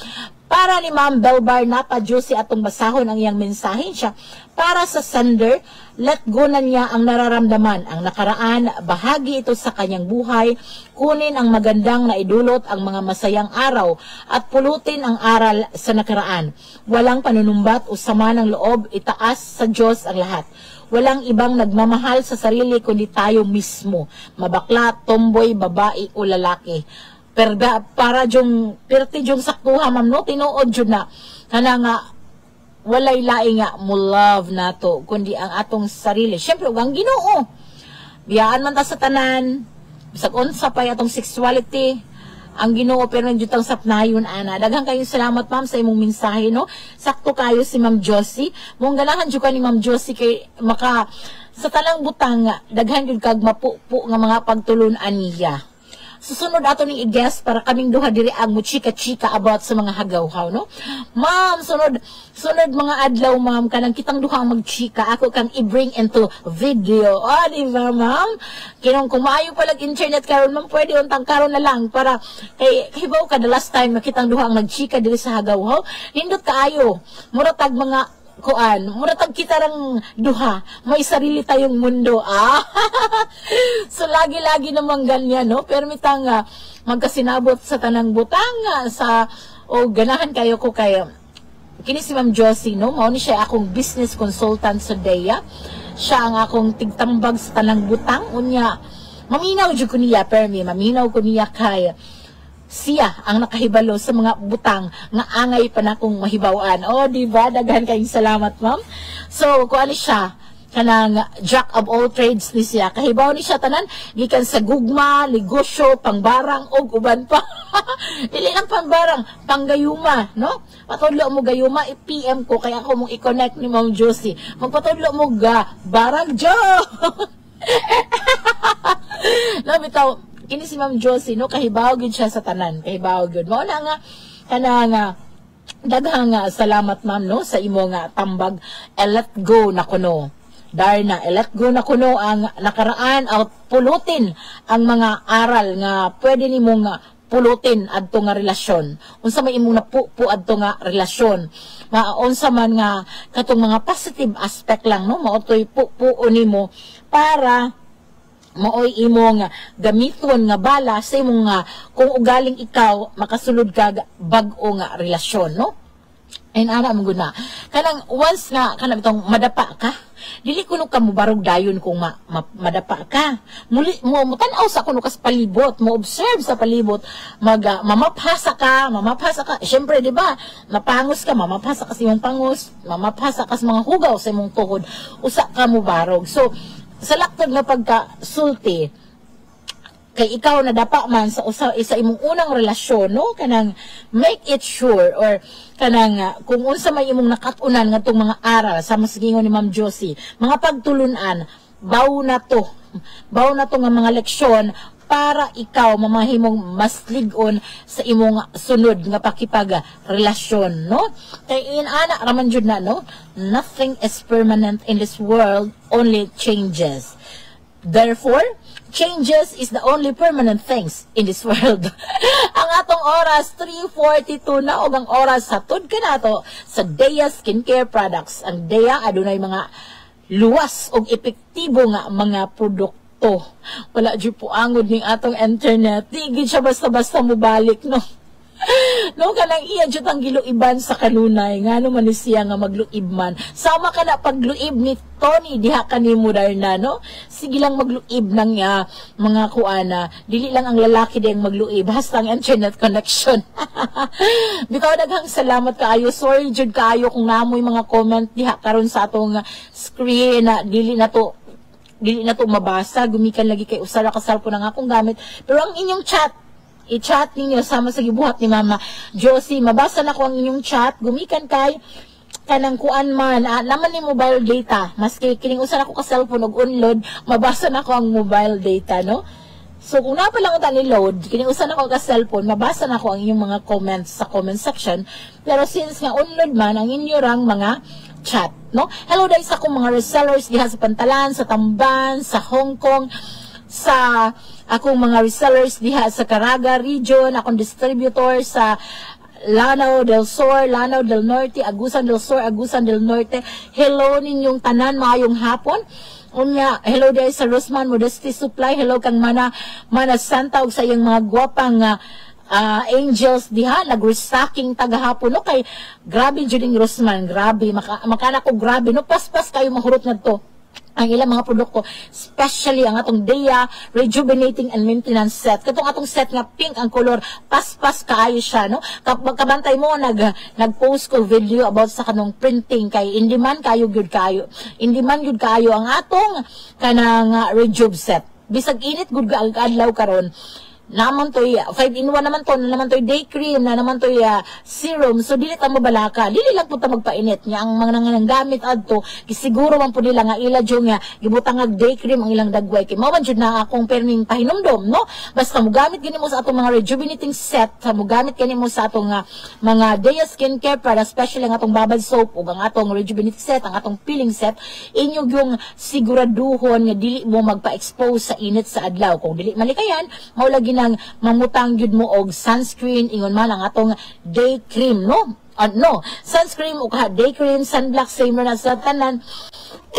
Para ni Ma'am Belbar napadyo atong basahon ang iyang mensahe siya para sa sender. Let go na niya ang nararamdaman. Ang nakaraan, bahagi ito sa kanyang buhay. Kunin ang magandang na idulot ang mga masayang araw at pulutin ang aral sa nakaraan. Walang panunumbat o sama ng loob, itaas sa Diyos ang lahat. Walang ibang nagmamahal sa sarili kundi tayo mismo. Mabakla, tomboy, babae o lalaki. Para jung perti jung saktuha ma'am no tinuod jud na kana nga walay laing nga mo love nato kundi ang atong sarili. Syempre ug ang Ginoo biyaan man ta sa tanan bisag unsa pa atong sexuality ang Ginoo pero jud tang sapnayon ana. Daghang kayong salamat ma'am sa imong mensahe no. Sakto kayo si Ma'am Josie. Mong ganahan jud ka ni Ma'am Josie kay maka sa talang butang daghan jud kag mapupo nga mga pagtulon-an niya. Susunod ato ning i-guest para kaming duha diri ang muchika-chika about sa mga hagawhaw no. Ma'am, sunod mga adlaw ma'am kanang kitang duha ang magchika ako kang i-bring into video. Di ba ma'am? Kinong kung maayo palag internet karon ma'am pwede untang karon na lang para kay hibaw ka the last time makitang duha ang nagchika diri sa hagawhaw. Nindot kaayo. Mura tag mga kuan, muratag kita rang duha, may sarili tayong mundo. So lagi-lagi naman ganyan, no? Pero mitang magkasinabot sa tanang butang sa ganahan kayo ko kay kini si Ma'am Josie, no? Mao ni siya akong business consultant sa DEA. Siya ang akong tigtambag sa tanang butang. Unya, maminaw jud ko niya, permi, maminaw ko niya kay siya ang nakahibalo sa mga butang nga angay pa na kong mahibawan. Di ba? Daghan kayong salamat, ma'am. So, kung ano siya, kanang jack of all trades ni siya. Kahibaw ni siya tanan, gikan sa gugma, negosyo, pangbarang, o uban pa. Dili lang pangbarang, panggayuma, no? Patudlo mo gayuma, i-PM ko, kaya ako mong i-connect ni Ma'am Josie. Magpatudlo mo barang jo! No, bitaw, kini si Ma'am Josie, no, kahibaw gid siya sa tanan, kahibaw gid. Mao na nga kanang daghang salamat, ma'am, no, sa imo nga tambag. Let go na kuno. Darna, let go na kuno ang nakaraan at pulutin ang mga aral nga pwede nimong pulutin adto nga relasyon. Unsa may imong napupo adto nga relasyon. Unsa man nga katong mga positive aspect lang, no, maotoy pupuo nimo para maoy imong gamiton nga bala sa imong kung ugaling ikaw makasulod ka bag-o nga relasyon, no? And ana mo guna kanang once nga kanang itong madapa ka, dili kuno ka mubarog dayon kung madapa ka. Muli mo tan-aw sa kuno kas palibot, mo observe sa palibot, mamapasa ka. Syempre, di ba? Mapangos ka, mamapasa ka sa imong pangos, mamapasa ka sa mga hugaw sa imong tuhod, usa ka mubarog. So sa laktod nga pagkasulti, kay ikaw na dapa man sa isa imong unang relasyon, no, kanang make it sure or kanang kung unsa may imong nakatunan nga tong mga aral sa masingon ni Ma'am Josie, mga pagtulunan, baw na to nga mga leksyon para ikaw mamahimong mas ligon sa imong sunod nga pakipag-relasyon, no? Kay ana raman jud na, no? Nothing is permanent in this world, only changes. Therefore, changes is the only permanent things in this world. Ang atong oras 3:42 na og ang oras sa tud kanato sa DEA Skincare Products. Ang DEA adunay mga luwas og epektibo nga mga produkto. Wala dyan po angod ning atong internet. Di gid siya basta-basta mubalik, no? No, kanang iya dyan ang giluiban sa kanunay. Nga naman ni siya nga magluib man. Sama ka na pagluib ni Tony, diha ka ni Mudarna, no? Sige lang magluib ng mga kuana. Dili lang ang lalaki diyang magluib. Basta ang internet connection. Bitaw daghang salamat kaayo. Sorry jud kaayo kung namoy mga comment diha karon sa atong screen na dili na to mabasa, gumikan lagi kay usara ka cellphone ang akong gamit. Pero ang inyong chat, i-chat ninyo sama sa gibuhat ni Mama Josie. Mabasa na ko ang inyong chat, gumikan kay kanang kuan man, naman ni mobile data. Maski kining usara ko ka cellphone og unload, mabasa na ko ang mobile data, no? So kung napalang ta ni load, kining usara ko ka cellphone, mabasa na ko ang inyong mga comments sa comment section. Pero since nga unload man ang inyo rang mga chat, no? Hello guys, akong mga resellers diha sa Pantalan, sa Tamban, sa Hong Kong, sa akong mga resellers diha sa Caraga region, akong distributor sa Lanao del Sur, Lanao del Norte, Agusan del Sur, Agusan del Norte. Hello ninyong tanan, maayong hapon. Unya, hello dahil sa Rosman Modesty Supply. Hello kang mana Santa ug sa iyang mga gwapang angels diha, nag-restocking tagahapon, no? Kay grabe juding Rosman, grabe, makana ko grabe, no? Paspas kayo mahurot na to ang ilang mga produkto, especially ang atong DEA Rejuvenating and Maintenance Set. Katong atong set nga pink ang color, paspas kaayo siya, no? Kabantay mo, nag-post ko video about sa kanong printing, kay in demand kayo ang atong kanang Rejuve set. Bisag init gud adlaw karon, naman to'y 5-in-1 naman to'y day cream, naman to'y serum, so dili ta mabalaka, dili lang po ta magpainit niya, ang mga nanggamit adto, kisiguro man po nila nga ila dyan nga, gibutang nga day cream ang ilang dagway, kay mawan dyan na akong perning pahinumdom, no? Basta mugamit gani mo sa atong mga rejuvenating set, mugamit gani mo sa atong mga DEA skincare para especially ang atong babad soap, o ang atong rejuvenating set, ang atong peeling set, inyo yung siguraduhon nga dili mo magpa-expose sa init sa adlaw. Kung dili malikayan, maulagi nang mamutang gyud mo og sunscreen, ingon man ang atong day cream, no? sunscreen o day cream, sunblock, same na sa tanan.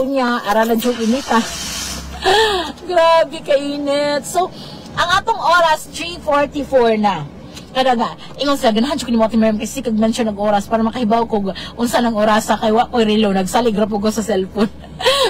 Unya, aralan yung inita. Grabe kainit. So, ang atong oras, 3:44 na. Kada nga, ingon sa ganahan siya kinimoti meron kasi kagman siya nag-oras para makahibaw ko unsa ng orasa kay wa ko relo nagsalig ra po ko sa cellphone.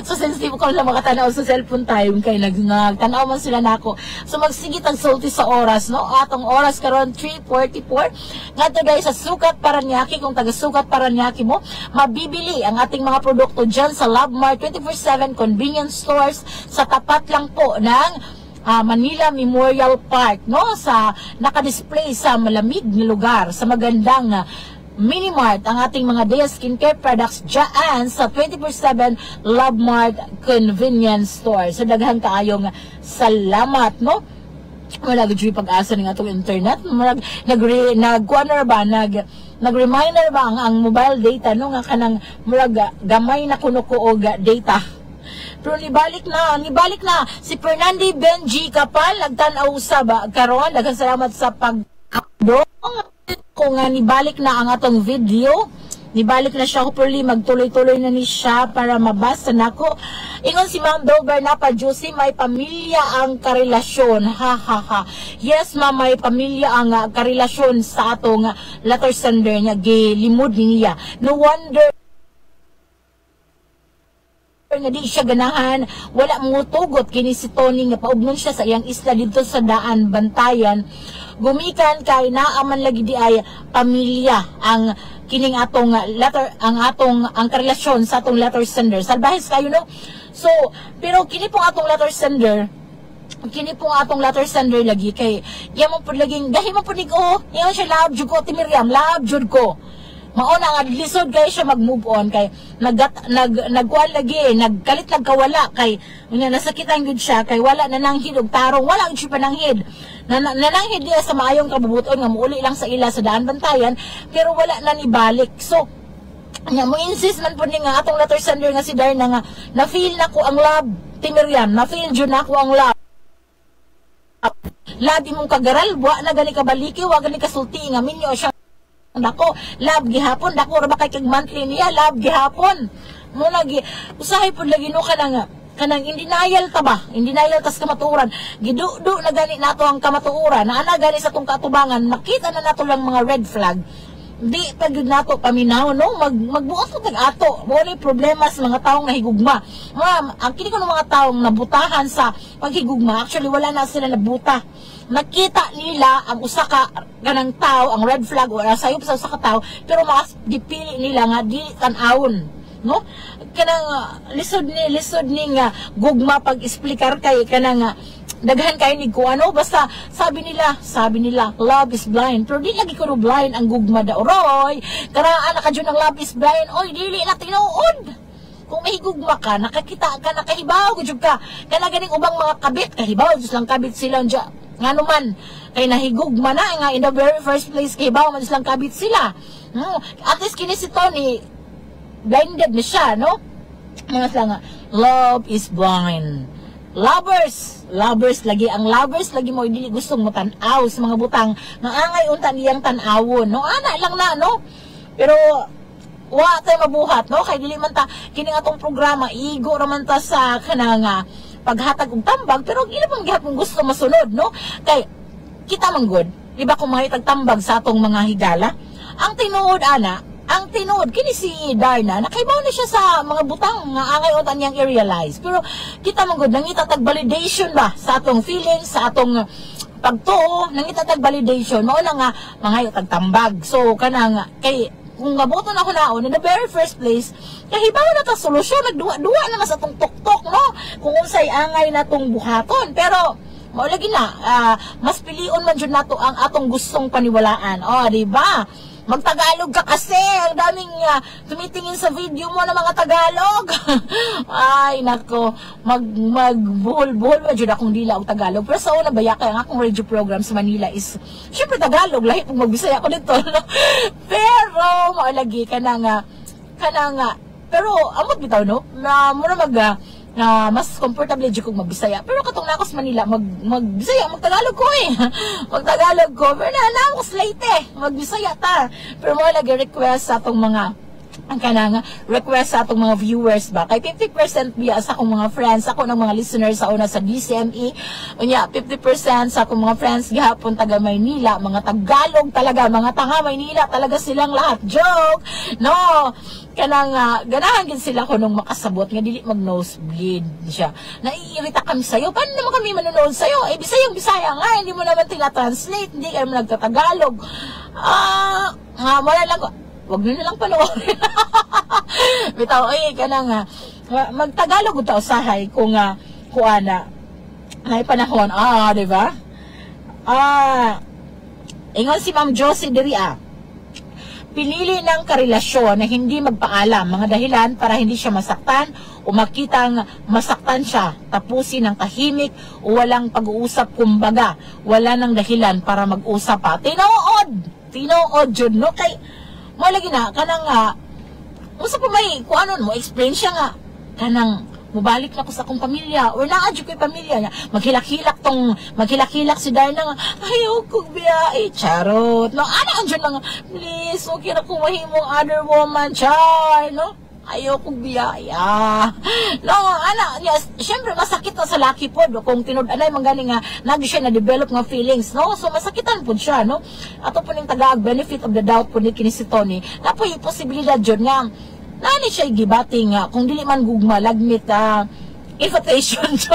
So sensitive ko lang makatanaw sa cellphone time kay nagtanaw man sila nako. So magsigit ang sulti sa oras, no? Atong oras karon 3:44. Ngadto guys sa Sukat Paranaque, kung taga Sukat Paranaque mo, mabibili ang ating mga produkto diyan sa Labmart 24/7 convenience stores sa tapat lang po ng Manila Memorial Park, no, sa naka-display sa malamig na lugar, sa magandang Minimart, ang ating mga Dea Skincare products dyan sa 24/7 Labmart Convenience Store. So daghan kaayong salamat, no. Wala gud pag-asa ng atong internet. Nag-reminder ba ang mobile data, no, nga kanang murag gamay na kuno ko og data. Pero nibalik na si Fernandi Benji Kapal nagtan-aw sa karon. Daghang salamat sa pag-upload. Kung nibalik na ang atong video, nibalik na siya, hopefully magtuloy-tuloy na ni siya para mabasa nako. Ingon si Ma'am Dover na pa Juicy, may pamilya ang karelasyon. Ha ha ha. Yes ma'am, may pamilya ang karelasyon sa atong letter sender niya, gilimod niya. No wonder nga di siya ganahan, wala mutugot kini si Tony nga paugnon siya sa iyang isla dito sa Daan Bantayan. Gumikan kay naaman lagi di ay pamilya ang kining atong letter, ang karelasyon sa atong letter sender. Salbahes kayo, no? So, pero kini pong atong letter sender lagi kay iya mo pud laging gahi mo pud ni ko, iya siya love jud ko ti Miriam, love jud ko. Mauna nga lisod kay siya mag-move on kay nagkuan lagi, nagkalit nagkawala kay unya nasakitan gud siya kay wala na nanghid og tarong, wala gud siya pananghid. Nananghid diya sa maayong kabubuton nga muuli lang sa ila sa Daan Bantayan pero wala na ni balik. So nya mo insist man pud ni nga atong letter sender nga si Darna nga na feel nako ang love ti Miriam, na feel jud nako ang love. Labi mong kagaral, wa na gani ka baliki, wa gani ka sulti nga minyo siya. Dako, love gihapon, dako ra ba kay kag monthly niya, love gihapon. Mo lagi usahay pud lagi no kanang in denial ta ba? In denial tas kamatuoran. Gidudo na gani nato ang kamatuoran. Na ana gani sa tong katubangan, makita na nato lang mga red flag. Di pag nato paminaw, no, magbuot ko tag ato. Mo ni problema sa mga taong nahigugma. Ang kini ko ng mga taong nabutahan sa paghigugma, actually wala na sila nabuta. Nakita nila ang usa ka ganang tao, ang red flag o sayop sa usa ka tao, pero mas dipili nila nga di tan-awon, no? Kanang lisod ni nga gugma pag explicar kay kanang daghan kay ni ko ano, basta sabi nila love is blind, pero di lagi ko blind ang gugma da oroy. Karaan ka jud ang love is blind, oy dili na tinuod. Kung mahigugma ka, nakakita ka, nakahibaw gud ka. Kana ganing ubang mga kabit, kahibaw jud lang kabit sila dya. Ngano man kay nahigugma na nga in the very first place kay bawo man silang kabit sila. At least kini si Tony blinded na siya, no? Mga sila nga love is blind. Lovers lagi, ang lovers lagi mo dili gustong mo tan-aw sa mga butang nga angay unta niyang tan-awon, no? Ana lang na, no? Pero wa tay mabuhat, no? Kay dili man ta kining atong programa igo ra man ta sa kanang paghatag og tambag, pero ila pang gihapon gusto masunod, no? Kay kita man good, di ba kung mahitag tambag sa atong mga higala, ang tinuod kini si Darna, nakaibaw na siya sa mga butang nga angay utan niyang i-realize. Pero kita man good, nangita tag validation ba sa atong feelings, sa atong pagtuo, nangita tag validation, mao na nga mga tag tambag. So kanang kay kung gabuton ako naon in the very first place, kahibaw na ta solusyon, nagduwa-duwa na mas atong tuktok, no? Kung unsay angay natong buhaton, pero mao lagi na mas pilion man jud nato ang atong gustong paniwalaan. Di ba? Magtagalog ka kasi, ang daming tumitingin sa video mo ng mga Tagalog. Ay nako, magbuhol-buhol man jud akong dila og Tagalog. Pero sa una baya kay ang akong radio program sa Manila is syempre Tagalog, lahi pag magbisaya ko dito. Pero mao lagi kanang pero amot bitaw, no? Na mura na mas comfortable jud kog magbisaya. Pero katong nakos Manila, magbisaya, magtagalog ko eh. Magtagalog ko, pero na ko slate magbisaya ta. Pero mo lagi request sa atong mga ang kanang request sa atong mga viewers ba kay 50% biya sa akong mga friends, ako ng mga listeners sa una sa DCME, unya 50% sa akong mga friends gihapon taga Maynila, mga Tagalog talaga, mga taga Maynila talaga silang lahat. Joke no, kanang ganahan gid sila ko nung makasabot nga dili mag nosebleed siya. Naiirita kami sayo, paano naman kami manonood sayo? Eh Bisaya nga, hindi mo naman tina-translate, hindi kayo nagtatagalog. Wala lang ko. Wag nyo lang panoorin. Bitaw, kanang magtagalog utaw sahay kung kuana ay panahon. Di ba? Ingon si Ma'am Josie diri pinili ng karelasyon na hindi magpaalam, mga dahilan para hindi siya masaktan o makitang masaktan siya, tapusin ng tahimik o walang pag-uusap, kumbaga wala nang dahilan para mag-usap pa. Tinuod jud no kay mo lagi na kanang usa pa may kuanon mo explain siya nga kanang mubalik na ko sa akong pamilya or naadyo ko'y pamilya niya, maghilak-hilak si Darna nga ayaw kong biyahe, charot no, andyan lang, please okay na kung mahimong other woman, char no, ayaw kong biyahe no, yes, syempre masakit na sa laki po kung tinud-anay manggaling nga nagi siya na-develop nga feelings no, so masakitan po siya no, ato po ning taga benefit of the doubt po ni kini si Tony na po yung posibilidad yun nga nani siya gibati nga kung dili man gugma lagmit invitation so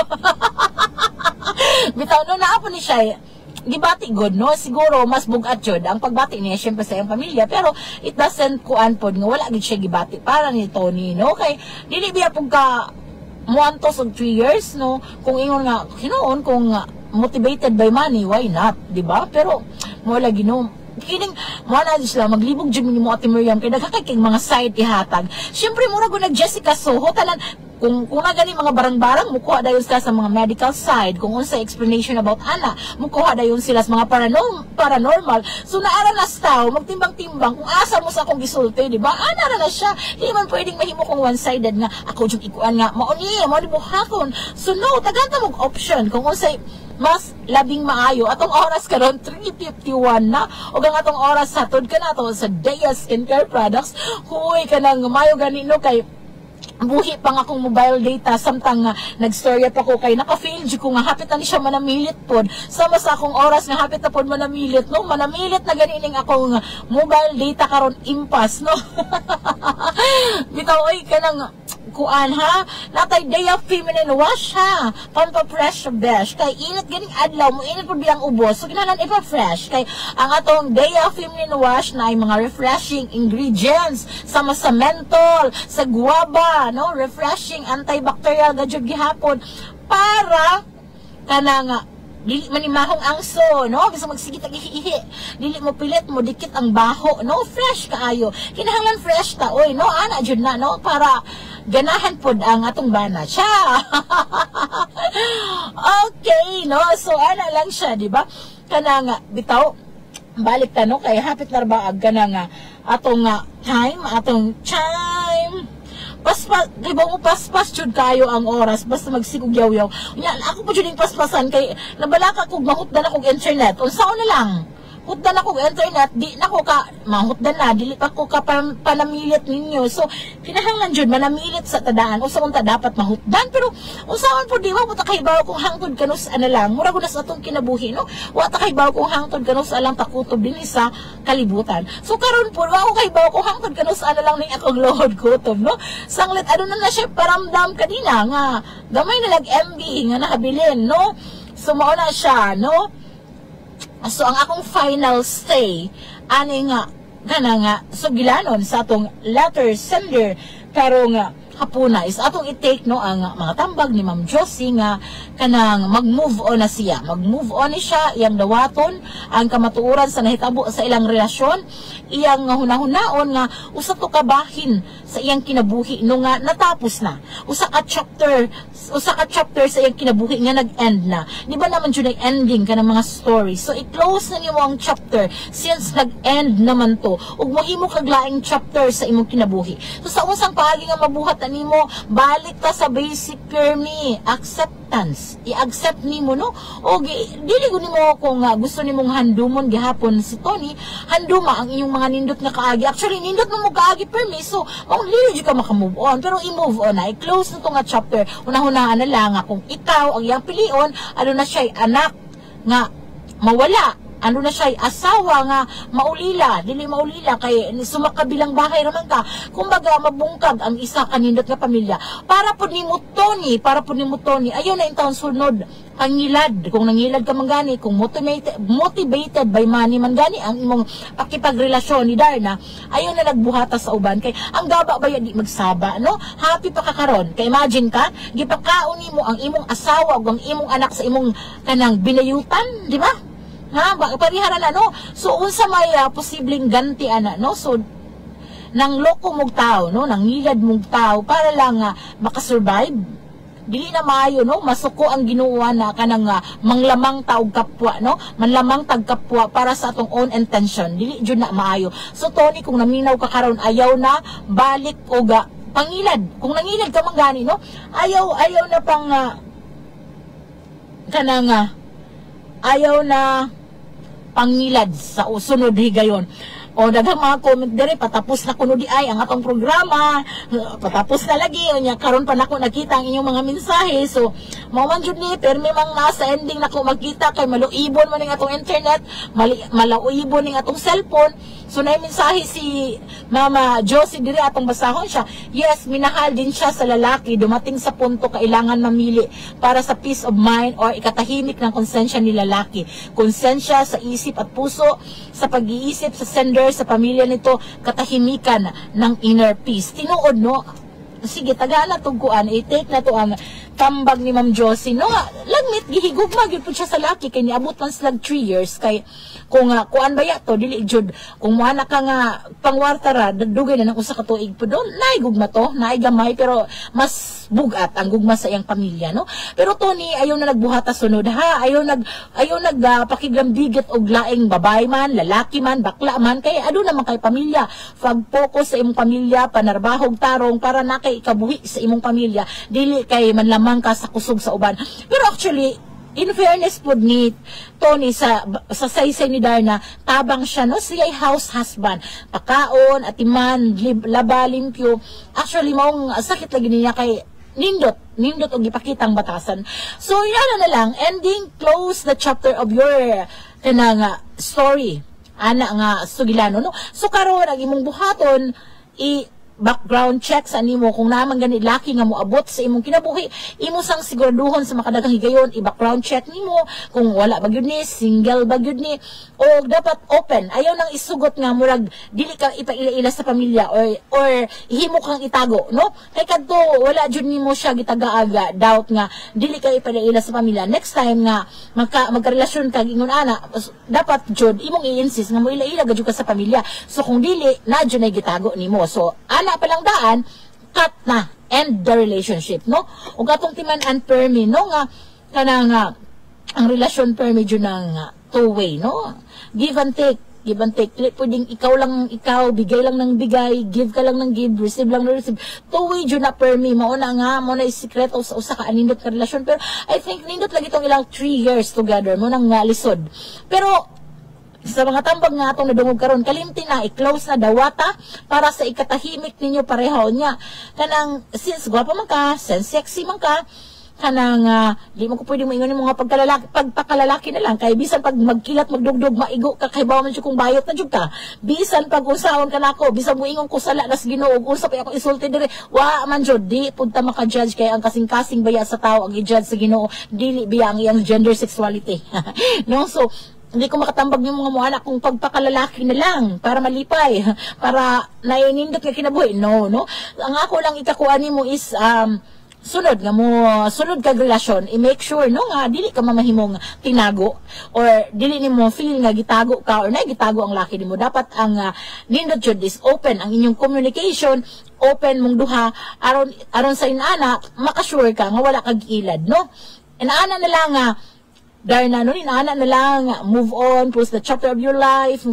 bitaw no naapo ni siya gibati god no, siguro mas bugat jud ang pagbati niya syempre sa iyang pamilya, pero it doesn't kuan pod nga wala gid siya gibati para ni Tony no, kay dili biya pug ka muantos og 3 years no, kung ingon nga hinuon kung motivated by money, why not, di ba? Pero mo lagi no kining mo na sila maglibog jud ni mo Ate Miriam kay nagkakay mga side ihatag. Syempre mura go nag Jessica Soho talan kung na gani mga barang-barang mukuha dayon sila sa mga medical side, kung unsa explanation about ana mukuha dayon sila sa mga paranormal. So naara na staw magtimbang-timbang kung asa mo sa akong gisulti, di ba? Ana na siya. Di man pwedeng mahimo kong one-sided nga ako jud ikuan nga mao ni buhakon. So no, tagantang mo option kung unsay mas labing maayo atong oras karon 3:51 na ug ang atong oras hatod kanato sa Dea Skincare Products. Huy kanang mayo ganino kay buhi pa nga akong mobile data samtang nagstorya pa ko kay naka-fail jud ko nga hapit na ni siya manamilit pod sama sa akong oras nga hapit na pod manamilit no, manamilit na ganining akong mobile data karon impas no. Bitaw kanang kuan natay Dea Feminine Wash pampa-fresh besh kay init ganing adlaw mo init pod biyang ubos, so kinahanglan ipa-fresh kay ang atong Dea Feminine Wash na ay mga refreshing ingredients sama sa menthol, sa guava no, refreshing antibacterial gadjud gihapon para kanang dili manimahong angso no, bisa magsigit ang ihi dili mo pilit mo dikit ang baho no, fresh kaayo kinahanglan fresh ta oy no, ana jud na no, para ganahan pod ang atong bana siya. Okay no, so ana lang siya di ba, kanang bitaw balik ta no kay hapit na ba kanang atong time paspas, di ba mo paspas jud kayo ang oras basta magsigog yaw-yaw. Ako po jud yung paspasan kay nabalaka kog mahutdan akong internet. Unsaon na lang. Hutdan ako internet, di na ko ka mahutdan na, dili pa ko ka panamilit ninyo. So kinahanglan jud manamilit sa tadaan unsaon ta dapat mahutdan, pero unsaon po di wa mo ta kahibaw kung hangtod kanus ana lang. Mura gud sa atong kinabuhi no. Wa ta kahibaw kung hangtod kanus alang takutob dinhi sa kalibutan. So karon po wa ko kahibaw kung hangtod kanus ana lang ning akong lohod kutob no. Sanglit na siya paramdam kanina nga gamay na lag MB nga nakabilin no. So mao na siya no. So ang akong final stay ani nga nga sugilanon sa atong letter sender karong hapuna is atong i-take no ang mga tambag ni Ma'am Josie nga kanang mag-move on na siya. Mag-move on ni siya, iyang dawaton ang kamatuoran sa nahitabo sa ilang relasyon, iyang hunahunaon nga usa to kabahin sa iyang kinabuhi no nga natapos na. Usa ka chapter sa iyang kinabuhi nga nag-end na. Di ba naman jud ending kanang mga story. So i-close na nimo ang chapter since nag-end naman to. Ug mohimo kag laing chapter sa imong kinabuhi. So sa unsang paagi nga mabuhat nimo, balik ta sa basic Permi, acceptance. I-accept nimo, no? O dili ko nimo kung gusto nimong handumon gihapon si Tony, handuma ang iyong mga nindot nga kaagi. Actually, nindot mo kaagi Permi, so dili ka makamove on. Pero i-move on na, i-close na to nga chapter. Unahunaan na lang kung ikaw ang iyang pilion, ano na siya, anak nga mawala. Ano na siya, asawa nga maulila, dili maulila kay sumakabilang bahay raman ka. Kumbaga mabungkag ang isa kanindot nga pamilya. Para po ni mo Tony, ayaw na intawon sunod pangilad. Kung nangilad ka man gani, kung motivated by money man gani ang imong pakipagrelasyon ni Darna, ayaw na nagbuhata sa uban kay ang gaba ba di magsaba, no? Happy pa ka karon. Kay imagine ka, gipakaon nimo ang imong asawa ug ang imong anak sa imong kanang binayutan, di ba? Pariharan no? So unsa may posibleng ganti ana, no? So nang loko mong tao, no? Nang ngilad mong tao para lang makasurvive. Dili na maayo, no? Masuko ang ginuwa na kanang manglamang taog kapwa, no? Manlamang tag kapwa para sa atong own intention. Dili jud na maayo. So Tony, kung naminaw ka karon, ayaw na balik o pangilad. Kung nangilad ka man gani, no? Ayaw na pang kanang ayaw na pangilad sa usunod higayon. O daghang mga comment dire, patapos na kuno di ay ang atong programa, patapos na lagi nya karon pa nako nakita ang inyong mga mensahe. So mao man jud ni permi mang nasa ending nako magkita kay maluibon man ning atong internet, maluibon ning atong cellphone. So na mensahe si Mama Josie dire atong basahon siya. Yes, minahal din siya sa lalaki, dumating sa punto kailangan mamili para sa peace of mind or ikatahimik ng konsensya ni lalaki. Konsensya sa isip at puso, sa pag-iisip sa sender, sa pamilya nito, katahimikan ng inner peace. Tinuod, no? Sige, taga na tugkuan, i-take na to ang tambag ni Ma'am Josie, no? Lagmit, gihigugma, yun po siya sa laki, kay niabot man silang 3 years, kay kung kuan ba yato, dili jud, kung muana ka nga pangwartara, dugay na ng usa ka tuig po doon, naigugma to, naigamay, pero mas bugat ang gugma sa iyang pamilya, no? Pero Tony, ayaw na nagbuhata sunod, ha? Ayaw nagpakigambigit og laing babay man, lalaki man, bakla man, kay ado naman kay pamilya. Fag-focus sa imong pamilya, panarbahog tarong, para na kay ikabuhi sa imong pamilya, dili kay manlamang ka sa kusog sa uban. Pero actually, in fairness po ni Tony sa saysay ni Darna, tabang siya, no? Siya'y house husband. Pakaon, atiman, laba, limpyo. Actually, maong sakit lagi niya kay nindot og ipakitang batasan. So, yan na lang. Ending, close the chapter of your story. Ana nga sugilano, no? So, karon ang imong buhaton, background check sa nimo kung naman gani laki nga moabot sa imong kinabuhi, imo sang siguraduhon sa makadaghang higayon, i-background check nimo kung wala ba gyud ni, single ba gyud ni, o dapat open. Ayaw nang isugot nga murag dili ka ipaila-ila sa pamilya or himo kang itago, no? Kay kadto wala jud nimo siya gitagaaga, doubt nga dili ka ipaila-ila sa pamilya. Next time nga magkarelasyon ka ingon ana, dapat jud imong i-insist nga mo ila-ila gud ka sa pamilya. So kung dili na jud na gitago nimo. So palang daan, cut na, end the relationship, no? O gatong timan-an permi, no? Nga, kanang, ang relasyon permi dyan ng two-way, no? Give and take. Pwedeng ikaw, bigay lang ng bigay, give ka lang ng give, receive lang ng receive. Two-way dyan na permi, mauna isikreto sa usa ka anindot ka relasyon. Pero, I think, nindot lagi itong ilang 3 years together, mo nang lisod. Pero, sa mga tambag nga itong nadungog karon, kalimti na, i-close na dawata para sa ikatahimik ninyo pareho niya. Kanang, since gwapa man ka, since sexy man ka, kanang, di mo ko pwede maingon yung mga pagpakalalaki na lang, kaya bisan pag magkilat, magdugdog, maigo ka, kay bawa man siya kung bayot na dyan ka, bisan pag unsahon ka na ako, bisan mo ingon ko sala nas Ginoo, unsa pa ako isulti dire, wa man jud, di punta maka-judge, kaya ang kasing-kasing baya sa tao, ang i-judge sa Ginoo, dili biya ang iyang gender sexuality. No, so, hindi ko makatambag yung mga anak kung pagpakalalaki na lang para malipay, para nainindot nga kinabuhi. No. Ang ako lang ikakuan mo is sunod kag relasyon, i-make sure no nga dili ka mamahimong tinago or dili nimo feel nga gitago ka or gitago ang laki nimo. Dapat ang nindot jud is open ang inyong communication, open mong duha aron sa inana makasure ka nga wala kag ilad, no? Inaana na lang Darna, no, inaana na lang, move on, close the chapter of your life,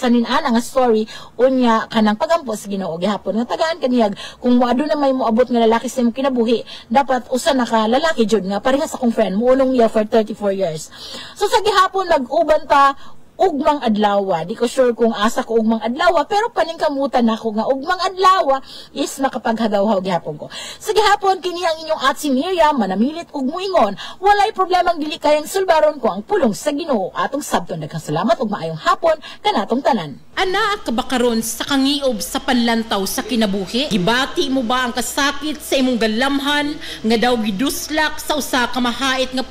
sa ninana nga story unya kanang pagampo sa Ginoo gihapon nga tagaan kaniyag kung moadto na may moabot nga lalaki sa imong kinabuhi dapat usa na ka lalaki jud nga parehas akong friend muunong niya for 34 years. So sa gihapon nag-uban ta ugmang adlaw, di ko sure kung asa ko ugmang adlaw, pero paningkamutan ako nga ugmang adlaw is makapaghagaw-haw gihapon ko. Sa gihapon kini ang inyong atsi Miriam manamilit ug muingon, walay problemang dili kayang sulbaron ko ang pulong sa Ginoo. Atong sabton daghang salamat ug maayong hapon kanatong tanan. Ana ka ba karon sa kangiob sa panlantaw sa kinabuhi? Gibati mo ba ang kasakit sa imong galamhan nga daw giduslak sa usa ka mahait nga